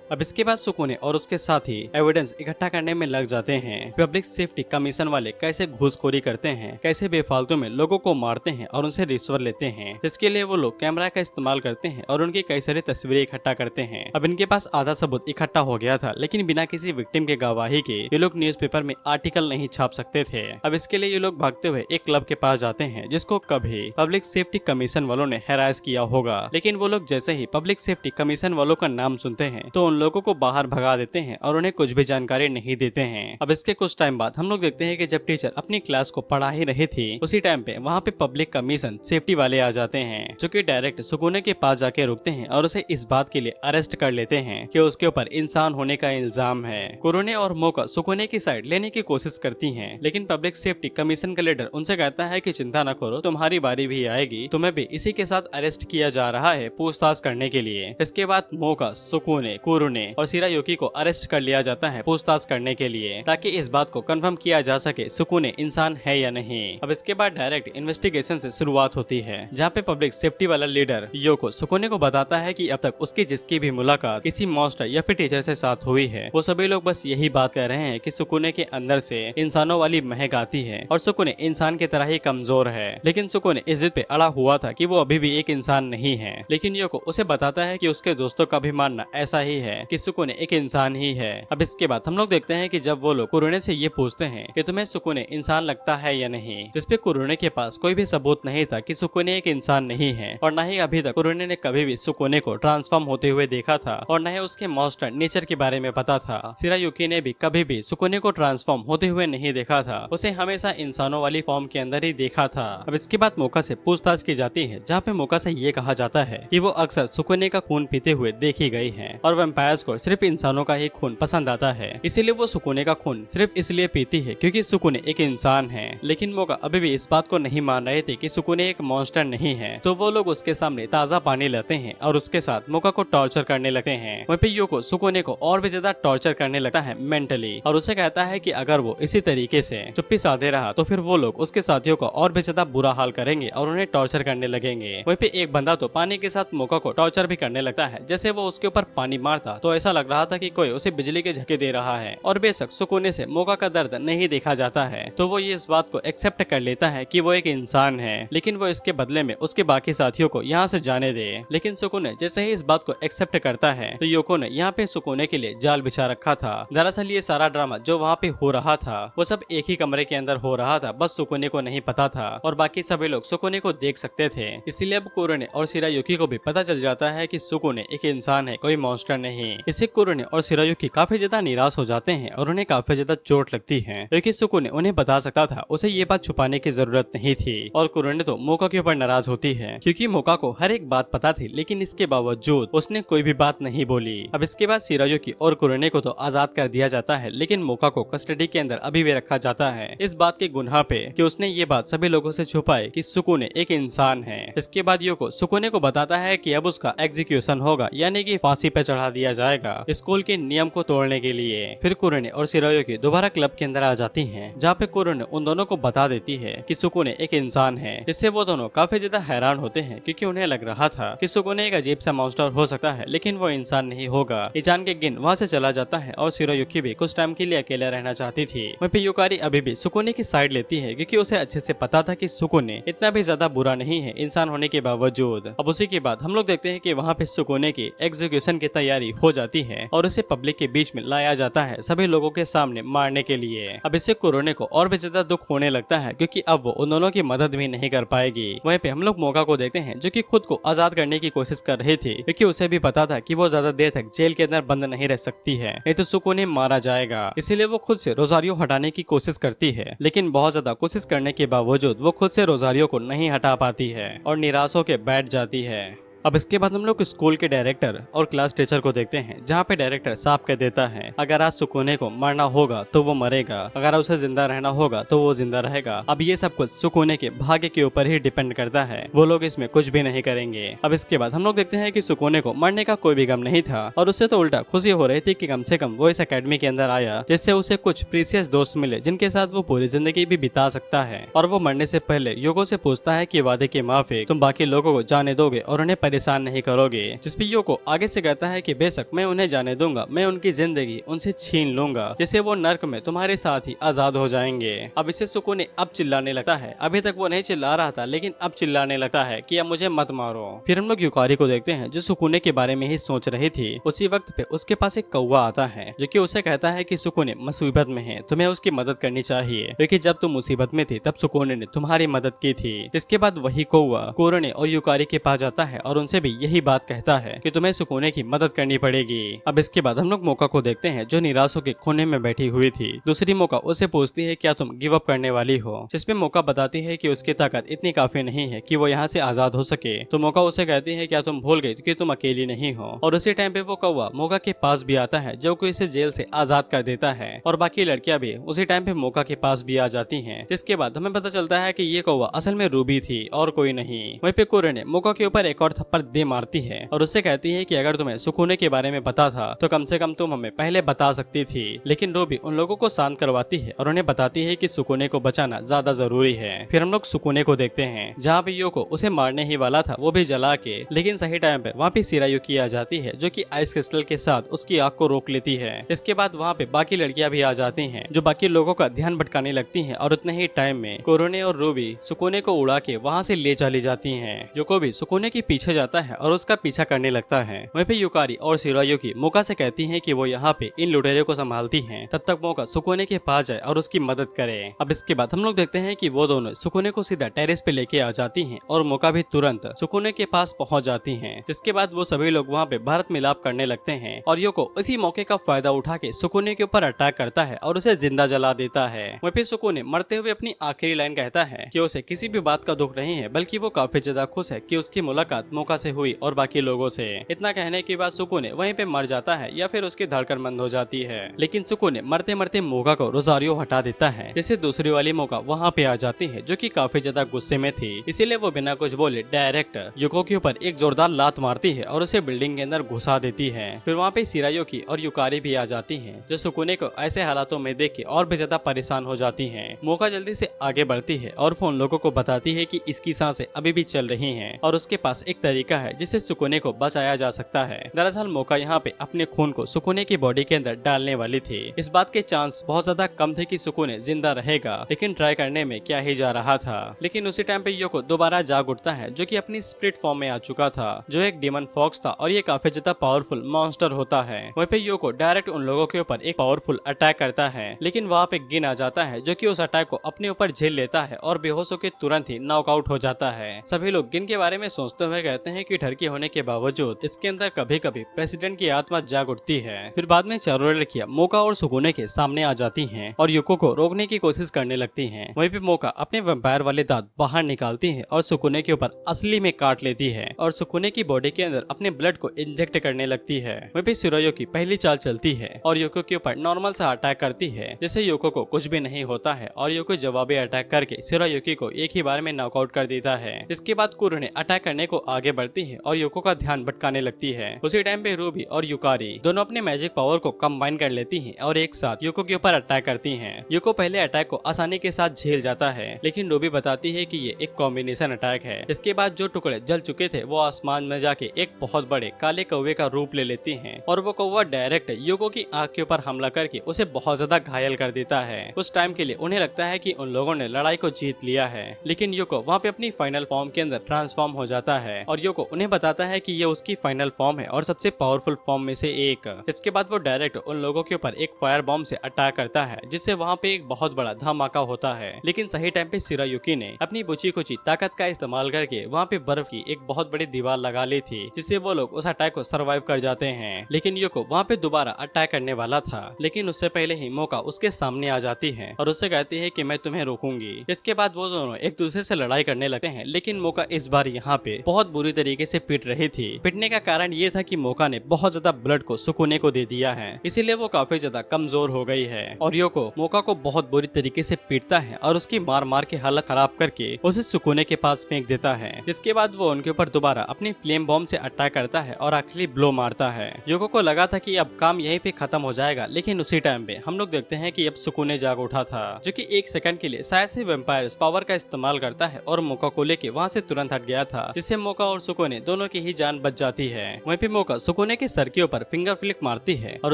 अब इसके बाद सुकुने और उसके साथी एविडेंस इकट्ठा करने में लग जाते हैं। पब्लिक सेफ्टी कमीशन वाले कैसे घूसखोरी करते हैं, कैसे बेफालतू में लोगों को मारते हैं और उनसे रिश्वत लेते हैं। इसके लिए वो लोग कैमरा का इस्तेमाल करते हैं और उनकी कई सारी तस्वीरें इकट्ठा करते हैं। अब इनके पास आधा सबूत इकट्ठा हो गया था, लेकिन बिना किसी विक्टिम के गवाही के ये लोग न्यूज़पेपर में आर्टिकल नहीं छाप सकते थे। अब इसके लिए ये लोग भागते हुए एक क्लब के पास जाते हैं, जिसको कभी पब्लिक सेफ्टी कमीशन वालों ने हैरास किया होगा, लेकिन वो लोग जैसे ही पब्लिक सेफ्टी कमीशन वालों का नाम सुनते हैं तो लोगों को बाहर भगा देते हैं और उन्हें कुछ भी जानकारी नहीं देते हैं। अब इसके कुछ टाइम बाद हम लोग देखते हैं कि जब टीचर अपनी क्लास को पढ़ा ही रही थी, उसी टाइम पे वहाँ पे पब्लिक कमीशन सेफ्टी वाले आ जाते हैं, जो कि डायरेक्ट सुकुने के पास जाके रुकते हैं और उसे इस बात के लिए अरेस्ट कर लेते हैं कि उसके ऊपर इंसान होने का इल्जाम है। कुरोने और मोका सुकुने की साइड लेने की कोशिश करती है, लेकिन पब्लिक सेफ्टी कमीशन का लीडर उनसे कहता है कि चिंता न करो, तुम्हारी बारी भी आएगी, तुम्हें भी इसी के साथ अरेस्ट किया जा रहा है पूछताछ करने के लिए। इसके बाद मोका, सुकुने, कुरोने और शिरायुकी को अरेस्ट कर लिया जाता है पूछताछ करने के लिए, ताकि इस बात को कंफर्म किया जा सके सुकुने इंसान है या नहीं। अब इसके बाद डायरेक्ट इन्वेस्टिगेशन से शुरुआत होती है, जहाँ पे पब्लिक सेफ्टी वाला लीडर योको सुकुने को बताता है कि अब तक उसकी जिसकी भी मुलाकात किसी मास्टर या फिर टीचर से साथ हुई है, वो सभी लोग बस यही बात कह रहे हैं कि सुकुने के अंदर से इंसानों वाली महक आती है और सुकुने इंसान की तरह ही कमजोर है। लेकिन सुकुने इस जिद पे अड़ा हुआ था कि वो अभी भी एक इंसान नहीं है, लेकिन योको उसे बताता है कि उसके दोस्तों का भी मानना ऐसा ही है कि सुकुने एक इंसान ही है। अब इसके बाद हम लोग देखते हैं कि जब वो लोग कुरोने से ये पूछते हैं कि तुम्हें सुकुने इंसान लगता है या नहीं, जिसपे कुरोने के पास कोई भी सबूत नहीं था कि सुकुने एक इंसान नहीं है, और न ही अभी तक कुरोने ने कभी भी सुकुने को ट्रांसफॉर्म होते हुए देखा था और न ही उसके मॉन्स्टर नेचर के बारे में पता था। शिरायुकी ने भी कभी भी सुकुने को ट्रांसफॉर्म होते हुए नहीं देखा था, उसे हमेशा इंसानों वाली फॉर्म के अंदर ही देखा था। अब इसके बाद मोका से पूछताछ की जाती है, जहाँ पे मोका से ये कहा जाता है कि वो अक्सर सुकुने का खून पीते हुए देखी गई है और वैम्पायर्स को सिर्फ इंसानों का ही खून पसंद आता है, इसीलिए वो सुकुने का खून सिर्फ इसलिए पीती है क्योंकि सुकुने एक इंसान है। लेकिन मोका अभी भी इस बात को नहीं मान रहे थे कि सुकुने एक मॉन्स्टर नहीं है, तो वो लोग उसके सामने ताज़ा पानी लेते हैं और उसके साथ मोका को टॉर्चर करने लगते हैं। वहीं पे योको सुकुने को और भी ज्यादा टॉर्चर करने लगता है मेंटली, और उसे कहता है कि अगर वो इसी तरीके से चुप्पी साधे रहा तो फिर वो लोग उसके साथियों को और भी ज्यादा बुरा हाल करेंगे और उन्हें टॉर्चर करने लगेंगे। वहीं पे एक बंदा तो पानी के साथ मोका को टॉर्चर भी करने लगता है, जैसे वो उसके ऊपर पानी मारता तो ऐसा लग रहा था कि कोई उसे बिजली के झटके दे रहा है। और बेशक सुकुने से मोका का दर्द नहीं देखा जाता है, तो वो ये इस बात को एक्सेप्ट कर लेता है कि वो एक इंसान है, लेकिन वो इसके बदले में उसके बाकी साथियों को यहाँ से जाने दे। लेकिन सुकुने जैसे ही इस बात को एक्सेप्ट करता है तो योको ने यहाँ पे सुकुने के लिए जाल बिछा रखा था। दरअसल ये सारा ड्रामा जो वहाँ पे हो रहा था वो सब एक ही कमरे के अंदर हो रहा था, बस सुकुने को नहीं पता था और बाकी सभी लोग सुकुने को देख सकते थे। इसीलिए अब कुरोने और शिरायुकी को भी पता चल जाता है कि सुकुने एक इंसान है, कोई मॉन्स्टर नहीं नहीं। इससे कुरोने और शिरायुकी काफी ज्यादा निराश हो जाते हैं और उन्हें काफी ज्यादा चोट लगती है, लेकिन सुकुने उन्हें बता सकता था, उसे ये बात छुपाने की जरूरत नहीं थी। और कुरोने तो मोका के ऊपर नाराज होती है क्योंकि मोका को हर एक बात पता थी, लेकिन इसके बावजूद उसने कोई भी बात नहीं बोली। अब इसके बाद शिरायुकी और कुरोने को तो आजाद कर दिया जाता है, लेकिन मोका को कस्टडी के अंदर अभी भी रखा जाता है, इस बात के गुनाह पे कि उसने ये बात सभी लोगों से छुपाई कि सुकुने एक इंसान है। इसके बाद योको सुकुने को बताता है कि अब उसका एग्जीक्यूशन होगा, यानी कि फांसी पे चढ़ा दिया जाएगा स्कूल के नियम को तोड़ने के लिए। फिर कुरोने और शिरायुकी दोबारा क्लब के अंदर आ जाती हैं, जहाँ पे कुरोने उन दोनों को बता देती है कि सुकुने एक इंसान है, जिससे वो दोनों काफी ज्यादा हैरान होते हैं क्योंकि उन्हें लग रहा था कि सुकुने एक अजीब सा मॉन्स्टर हो सकता है, लेकिन वो इंसान नहीं होगा। ये जान के गिन वहाँ से चला जाता है और शिरायुकी भी कुछ टाइम के लिए अकेले रहना चाहती थी। वहीं पे युकारी अभी भी सुकुने की साइड लेती है क्योंकि उसे अच्छे से पता था कि सुकुने इतना भी ज्यादा बुरा नहीं है इंसान होने के बावजूद। अब उसी के बाद हम लोग देखते हैं कि वहाँ पे सुकुने की एग्जीक्यूशन की तैयारी हो जाती है और उसे पब्लिक के बीच में लाया जाता है सभी लोगों के सामने मारने के लिए। अब इससे कुरोने को और भी ज्यादा दुख होने लगता है क्योंकि अब वो उन दोनों की मदद भी नहीं कर पाएगी। वहीं पे हम लोग मोका को देखते हैं जो कि खुद को आजाद करने की कोशिश कर रही थी क्योंकि उसे भी पता था कि वो ज्यादा देर तक जेल के अंदर बंद नहीं रह सकती है, नहीं तो सुकुने मारा जाएगा। इसीलिए वो खुद से रोजारियो हटाने की कोशिश करती है, लेकिन बहुत ज्यादा कोशिश करने के बावजूद वो खुद से रोजारियो को नहीं हटा पाती है और निराश होकर बैठ जाती है। अब इसके बाद हम लोग स्कूल के डायरेक्टर और क्लास टीचर को देखते हैं, जहाँ पे डायरेक्टर साफ कह देता है अगर आज सुकुने को मरना होगा तो वो मरेगा, अगर उसे जिंदा रहना होगा तो वो जिंदा रहेगा। अब ये सब कुछ सुकुने के भाग्य के ऊपर ही डिपेंड करता है, वो लोग इसमें कुछ भी नहीं करेंगे। अब इसके बाद हम लोग देखते हैं कि सुकुने को मरने का कोई भी गम नहीं था और उससे तो उल्टा खुशी हो रही थी कि कम से कम वो इस अकेडमी के अंदर आया, जिससे उसे कुछ प्रीसियस दोस्त मिले जिनके साथ वो पूरी जिंदगी भी बिता सकता है। और वो मरने से पहले योगो से पूछता है कि वादे के माफिक तुम बाकी लोगों को जाने दोगे और उन्हें परेशान नहीं करोगे, जिसपे योको आगे से कहता है कि बेशक मैं उन्हें जाने दूंगा, मैं उनकी जिंदगी उनसे छीन लूंगा, जिससे वो नर्क में तुम्हारे साथ ही आजाद हो जाएंगे। अब इससे सुकुने अब चिल्लाने लगता है, अभी तक वो नहीं चिल्ला रहा था लेकिन अब चिल्लाने लगता है कि अब मुझे मत मारो। फिर हम लोग युकारी को देखते हैं जो सुकुने के बारे में ही सोच रही थी। उसी वक्त पे उसके पास एक कौवा आता है जो कि उसे कहता है कि सुकुने मुसीबत में है, तुम्हें उसकी मदद करनी चाहिए क्योंकि जब तुम मुसीबत में थी तब सुकुने ने तुम्हारी मदद की थी। जिसके बाद वही कौवा कुरोने और युकारी के पास जाता है और उनसे भी यही बात कहता है कि तुम्हें सुकुने की मदद करनी पड़ेगी। अब इसके बाद हम लोग मोका को देखते हैं जो निराश होकर कोने में बैठी हुई थी। दूसरी मोका उसे पूछती है क्या तुम गिव अप करने वाली हो, जिसमें मोका बताती है कि उसकी ताकत इतनी काफी नहीं है कि वो यहाँ से आजाद हो सके। तो मोका उसे कहती है क्या तुम भूल गई कि तुम अकेली नहीं हो। और उसी टाइम पे वो कौवा मोका के पास भी आता है जो कि इसे जेल से आजाद कर देता है और बाकी लड़कियां भी उसी टाइम पे मोका के पास भी आ जाती हैं। जिसके बाद हमें पता चलता है कि ये कौवा असल में रूबी थी और कोई नहीं। वहीं पे कुरोने मोका के ऊपर एक और थप्पड़ दे मारती है और उससे कहती है कि अगर तुम्हें सुकुने के बारे में पता था तो कम से कम तुम हमें पहले बता सकती थी। लेकिन रूबी उन लोगों को शांत करवाती है और उन्हें बताती है कि सुकुने को बचाना ज्यादा जरूरी है। फिर हम लोग सुकुने को देखते हैं जहाँ पे योको उसे मारने ही वाला था वो भी जला के, लेकिन सही टाइम पे वहाँ पे शिरायुकी आ जाती है जो कि आइस क्रिस्टल के साथ उसकी आग को रोक लेती है। इसके बाद वहाँ पे बाकी लड़कियां भी आ जाती हैं जो बाकी लोगों का ध्यान भटकाने लगती हैं और उतने ही टाइम में कुरोने और रूबी सुकुने को उड़ा के वहाँ से ले चली जाती हैं। योको भी सुकुने के पीछे जाता है और उसका पीछा करने लगता है। वहीं पे युकारी और शिरायुकी मोका से कहती हैं कि वो यहाँ पे इन लुटेरे को संभालती हैं, तब तक मोका सुकुने के पास जाए और उसकी मदद करे। अब इसके बाद हम लोग देखते हैं कि वो दोनों सुकुने को सीधा टेरेस पे लेके आ जाती हैं और मोका भी तुरंत सुकुने के पास पहुंच जाती हैं। जिसके बाद वो सभी लोग वहाँ पे भारत मिलाप करने लगते हैं और योको इसी मौके का फायदा उठा के सुकुने के ऊपर अटैक करता है और उसे जिंदा जला देता है। वहीं पे सुकुने मरते हुए अपनी आखिरी लाइन कहता है कि उसे किसी भी बात का दुख नहीं है, बल्कि वो काफी ज्यादा खुश है कि उसकी मुलाकात मोका से हुई और बाकी लोगों से। इतना कहने के बाद सुकुने वहीं पे मर जाता है या फिर उसकी धड़कन बंद हो जाती है। लेकिन सुकुने मरते मरते मोका को रोजारियो हटा देता है, जिससे दूसरी वाली मोका वहाँ पे आ जाती है जो कि काफी ज्यादा गुस्से में थी। इसीलिए वो बिना कुछ बोले डायरेक्ट युको के ऊपर एक जोरदार लात मारती है और उसे बिल्डिंग के अंदर घुसा देती है। फिर वहाँ पे शिरायुकी और युकारी भी आ जाती हैं जो सुकुने को ऐसे हालातों में देख के और भी ज्यादा परेशान हो जाती हैं। मोका जल्दी से आगे बढ़ती है और फोन लोगों को बताती है कि इसकी सांसें अभी भी चल रही हैं और उसके पास एक तरीका है जिससे सुकुने को बचाया जा सकता है। दरअसल मोका यहाँ पे अपने खून को सुकुने की बॉडी के अंदर डालने वाली थी। इस बात के चांस बहुत ज्यादा कम थे कि सुकुने जिंदा रहेगा, लेकिन ट्राई करने में क्या ही जा रहा था। लेकिन उसी टाइम पे योको दोबारा जाग उठता है जो कि अपनी स्प्लिट फॉर्म में आ चुका था, जो एक डीमन फॉक्स था और ये काफी ज्यादा पावरफुल मॉन्स्टर होता है। वहीं पे योको डायरेक्ट उन लोगों के ऊपर एक पावरफुल अटैक करता है, लेकिन वहाँ पे गिन आ जाता है जो कि उस अटैक को अपने ऊपर झेल लेता है और बेहोश होकर तुरंत ही नॉकआउट हो जाता है। सभी लोग गिन के बारे में सोचते हुए कहते हैं कि डर के होने के बावजूद इसके अंदर कभी कभी प्रेसिडेंट की आत्मा जाग उठती है। फिर बाद में चारों लड़कियां मोका और सुकुने के सामने आ जाती हैं और युको को रोकने की कोशिश करने लगती हैं। वहीं पे मोका अपने वैम्पायर वाले दांत बाहर निकालती है और सुकुने के ऊपर असली में काट लेती है और सुकुने की बॉडी के अंदर अपने ब्लड को इंजेक्ट करने लगती है। वहीं पे शिरोयुकी पहली चाल चलती है और युको के ऊपर नॉर्मल सा अटैक करती है, जिससे युको को कुछ भी नहीं होता है और युको जवाबी अटैक करके शिरोयुकी को एक ही बार में नॉकआउट कर देता है। इसके बाद कुरुने अटैक करने को आगे बढ़ती है और युको का ध्यान भटकाने लगती है। उसी टाइम पे रूबी और युकारी दोनों अपने मैजिक पावर को कंबाइन कर लेती हैं और एक साथ युको के ऊपर अटैक करती हैं। युको पहले अटैक को आसानी के साथ झेल जाता है, लेकिन रूबी बताती है कि ये एक कॉम्बिनेशन अटैक है। इसके बाद जो टुकड़े जल चुके थे वो आसमान में जाके एक बहुत बड़े काले कौवे का रूप ले लेते हैं और वो कौवा डायरेक्ट युको की आंख के ऊपर हमला करके उसे बहुत ज्यादा घायल कर देता है। उस टाइम के लिए उन्हें लगता है कि उन लोगों ने लड़ाई को जीत लिया है, लेकिन युको वहाँ पे अपनी फाइनल फॉर्म के अंदर ट्रांसफॉर्म हो जाता है और युको उन्हें बताता है कि ये उसकी फाइनल फॉर्म है और सबसे पावरफुल फॉर्म में से एक। इसके बाद वो डायरेक्ट उन लोगों के ऊपर एक फायर बॉम्ब से अटैक करता है, जिससे वहाँ पे एक बहुत बड़ा धमाका होता है। लेकिन सही टाइम पे शिरोयुकी ने अपनी बुची कुची ताकत का इस्तेमाल करके वहाँ पे बर्फ की एक बहुत बड़ी दीवार लगा ली थी, जिससे वो लोग उस अटैक को सर्वाइव कर जाते हैं। लेकिन युको वहाँ पे दोबारा अटैक करने वाला था, लेकिन उससे पहले ही मोका उसके सामने आ जाती है और उससे कहती है कि मैं तुम्हें रोकूंगी। इसके बाद वो दोनों एक दूसरे से लड़ाई करने लगते हैं, लेकिन मोका इस बार यहाँ पे बहुत बुरी तरीके से पिट रही थी। पिटने का कारण ये था कि मोका ने बहुत ज्यादा ब्लड को सुकुने को दे दिया है, इसीलिए वो काफी ज्यादा कमजोर हो गई है और युको मोका को बहुत बुरी तरीके से पीटता है और उसकी मार मार के हालत खराब करके उसे सुकुने के पास फेंक देता है। इसके बाद वो उनके ऊपर दोबारा अपनी फ्लेम बॉम्ब से अटैक करता है और आखिरी ब्लो मारता है। युको को लगा था कि अब काम यहीं पे खत्म हो जाएगा, लेकिन उसी टाइम पे हम लोग देखते हैं कि अब सुकुने जाग उठा था, जो कि एक सेकंड के लिए शायद से वैम्पायर्स पावर का इस्तेमाल करता है और मोका को लेके वहाँ से तुरंत हट गया था, जिससे मोका और सुकुने दोनों की ही जान बच जाती है। वहीं पे मोका सुकुने के सर के ऊपर फिंगर फ्लिक मारती है और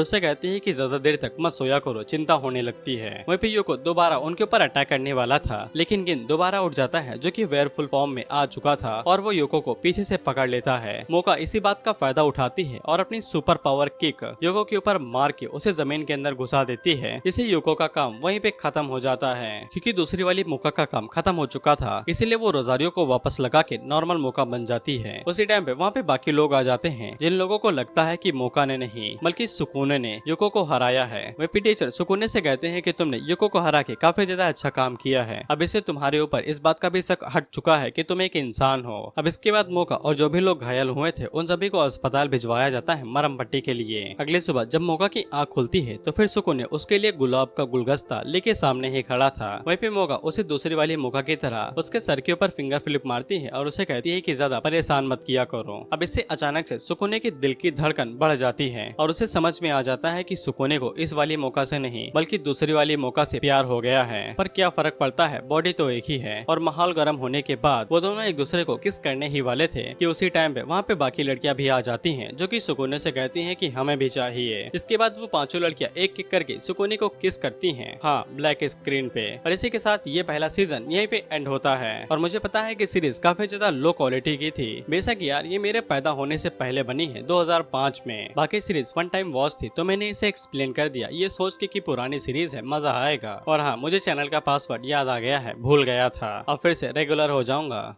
उससे कहती है कि ज्यादा देर तक मत सोया करो, चिंता होने लगती है। वहीं पे युको दोबारा उनके ऊपर अटैक करने वाला था, लेकिन गिन दोबारा उठ जाता है, जो कि वेयरफुल फॉर्म में आ चुका था और वो युको को पीछे से पकड़ लेता है। मोका इसी बात का फायदा उठाती है और अपनी सुपर पावर किक युको के ऊपर मार के उसे जमीन के अंदर घुसा देती है, जिससे युको का काम वहीं पे खत्म हो जाता है। क्योंकि दूसरी वाली मोका का काम खत्म हो चुका था, इसीलिए वो रोजारियो को वापस लगा के नॉर्मल मोका बन जाती है। उसी टाइम पे वहाँ पे बाकी लोग आ जाते हैं, जिन लोगों को लगता है कि मोका ने नहीं बल्कि सुकुने ने युको को हराया है। वे टीचर सुकुने से कहते हैं कि तुमने युको को हरा के काफी ज्यादा अच्छा काम किया है, अब इससे तुम्हारे ऊपर इस बात का भी शक हट चुका है कि तुम एक इंसान हो। अब इसके बाद मोका और जो भी लोग घायल हुए थे उन सभी को अस्पताल भिजवाया जाता है मरम पट्टी के लिए। अगली सुबह जब मोका की आँख खुलती है तो फिर सुकुने उसके लिए गुलाब का गुलदस्ता लेके सामने ही खड़ा था। वहीं पे मोका उसे दूसरी वाली मोका की तरह उसके सर के ऊपर फिंगर फ्लिप मारती है और उसे कहती है कि ज्यादा परेशान मत किया करो। अब इससे अचानक से सुकुने की दिल की धड़कन बढ़ जाती है और उसे समझ में आ जाता है कि सुकुने को इस वाली मोका से नहीं बल्कि दूसरी वाली मोका से प्यार हो गया है। पर क्या फर्क पड़ता है, बॉडी तो एक ही है। और माहौल गर्म होने के बाद वो दोनों एक दूसरे को किस करने ही वाले थे कि उसी टाइम पे वहाँ पे बाकी लड़कियां भी आ जाती हैं, जो कि सुकुने से कहती हैं कि हमें भी चाहिए। इसके बाद वो पांचों लड़कियां एक एक करके सुकुने को किस करती हैं, हाँ ब्लैक स्क्रीन पे। और इसी के साथ ये पहला सीजन यहीं पे एंड होता है। और मुझे पता है कि सीरीज काफी ज्यादा लो क्वालिटी की थी, बेशक यार ये मेरे पैदा होने से पहले बनी है 2005 में। बाकी सीरीज वन टाइम वॉच थी तो मैंने इसे एक्सप्लेन कर दिया ये सोच के कि पुरानी सीरीज है, मजा आएगा। और हाँ, मुझे चैनल का पासवर्ड याद आ गया है, भूल गया था, अब फिर से रेगुलर हो जाऊंगा।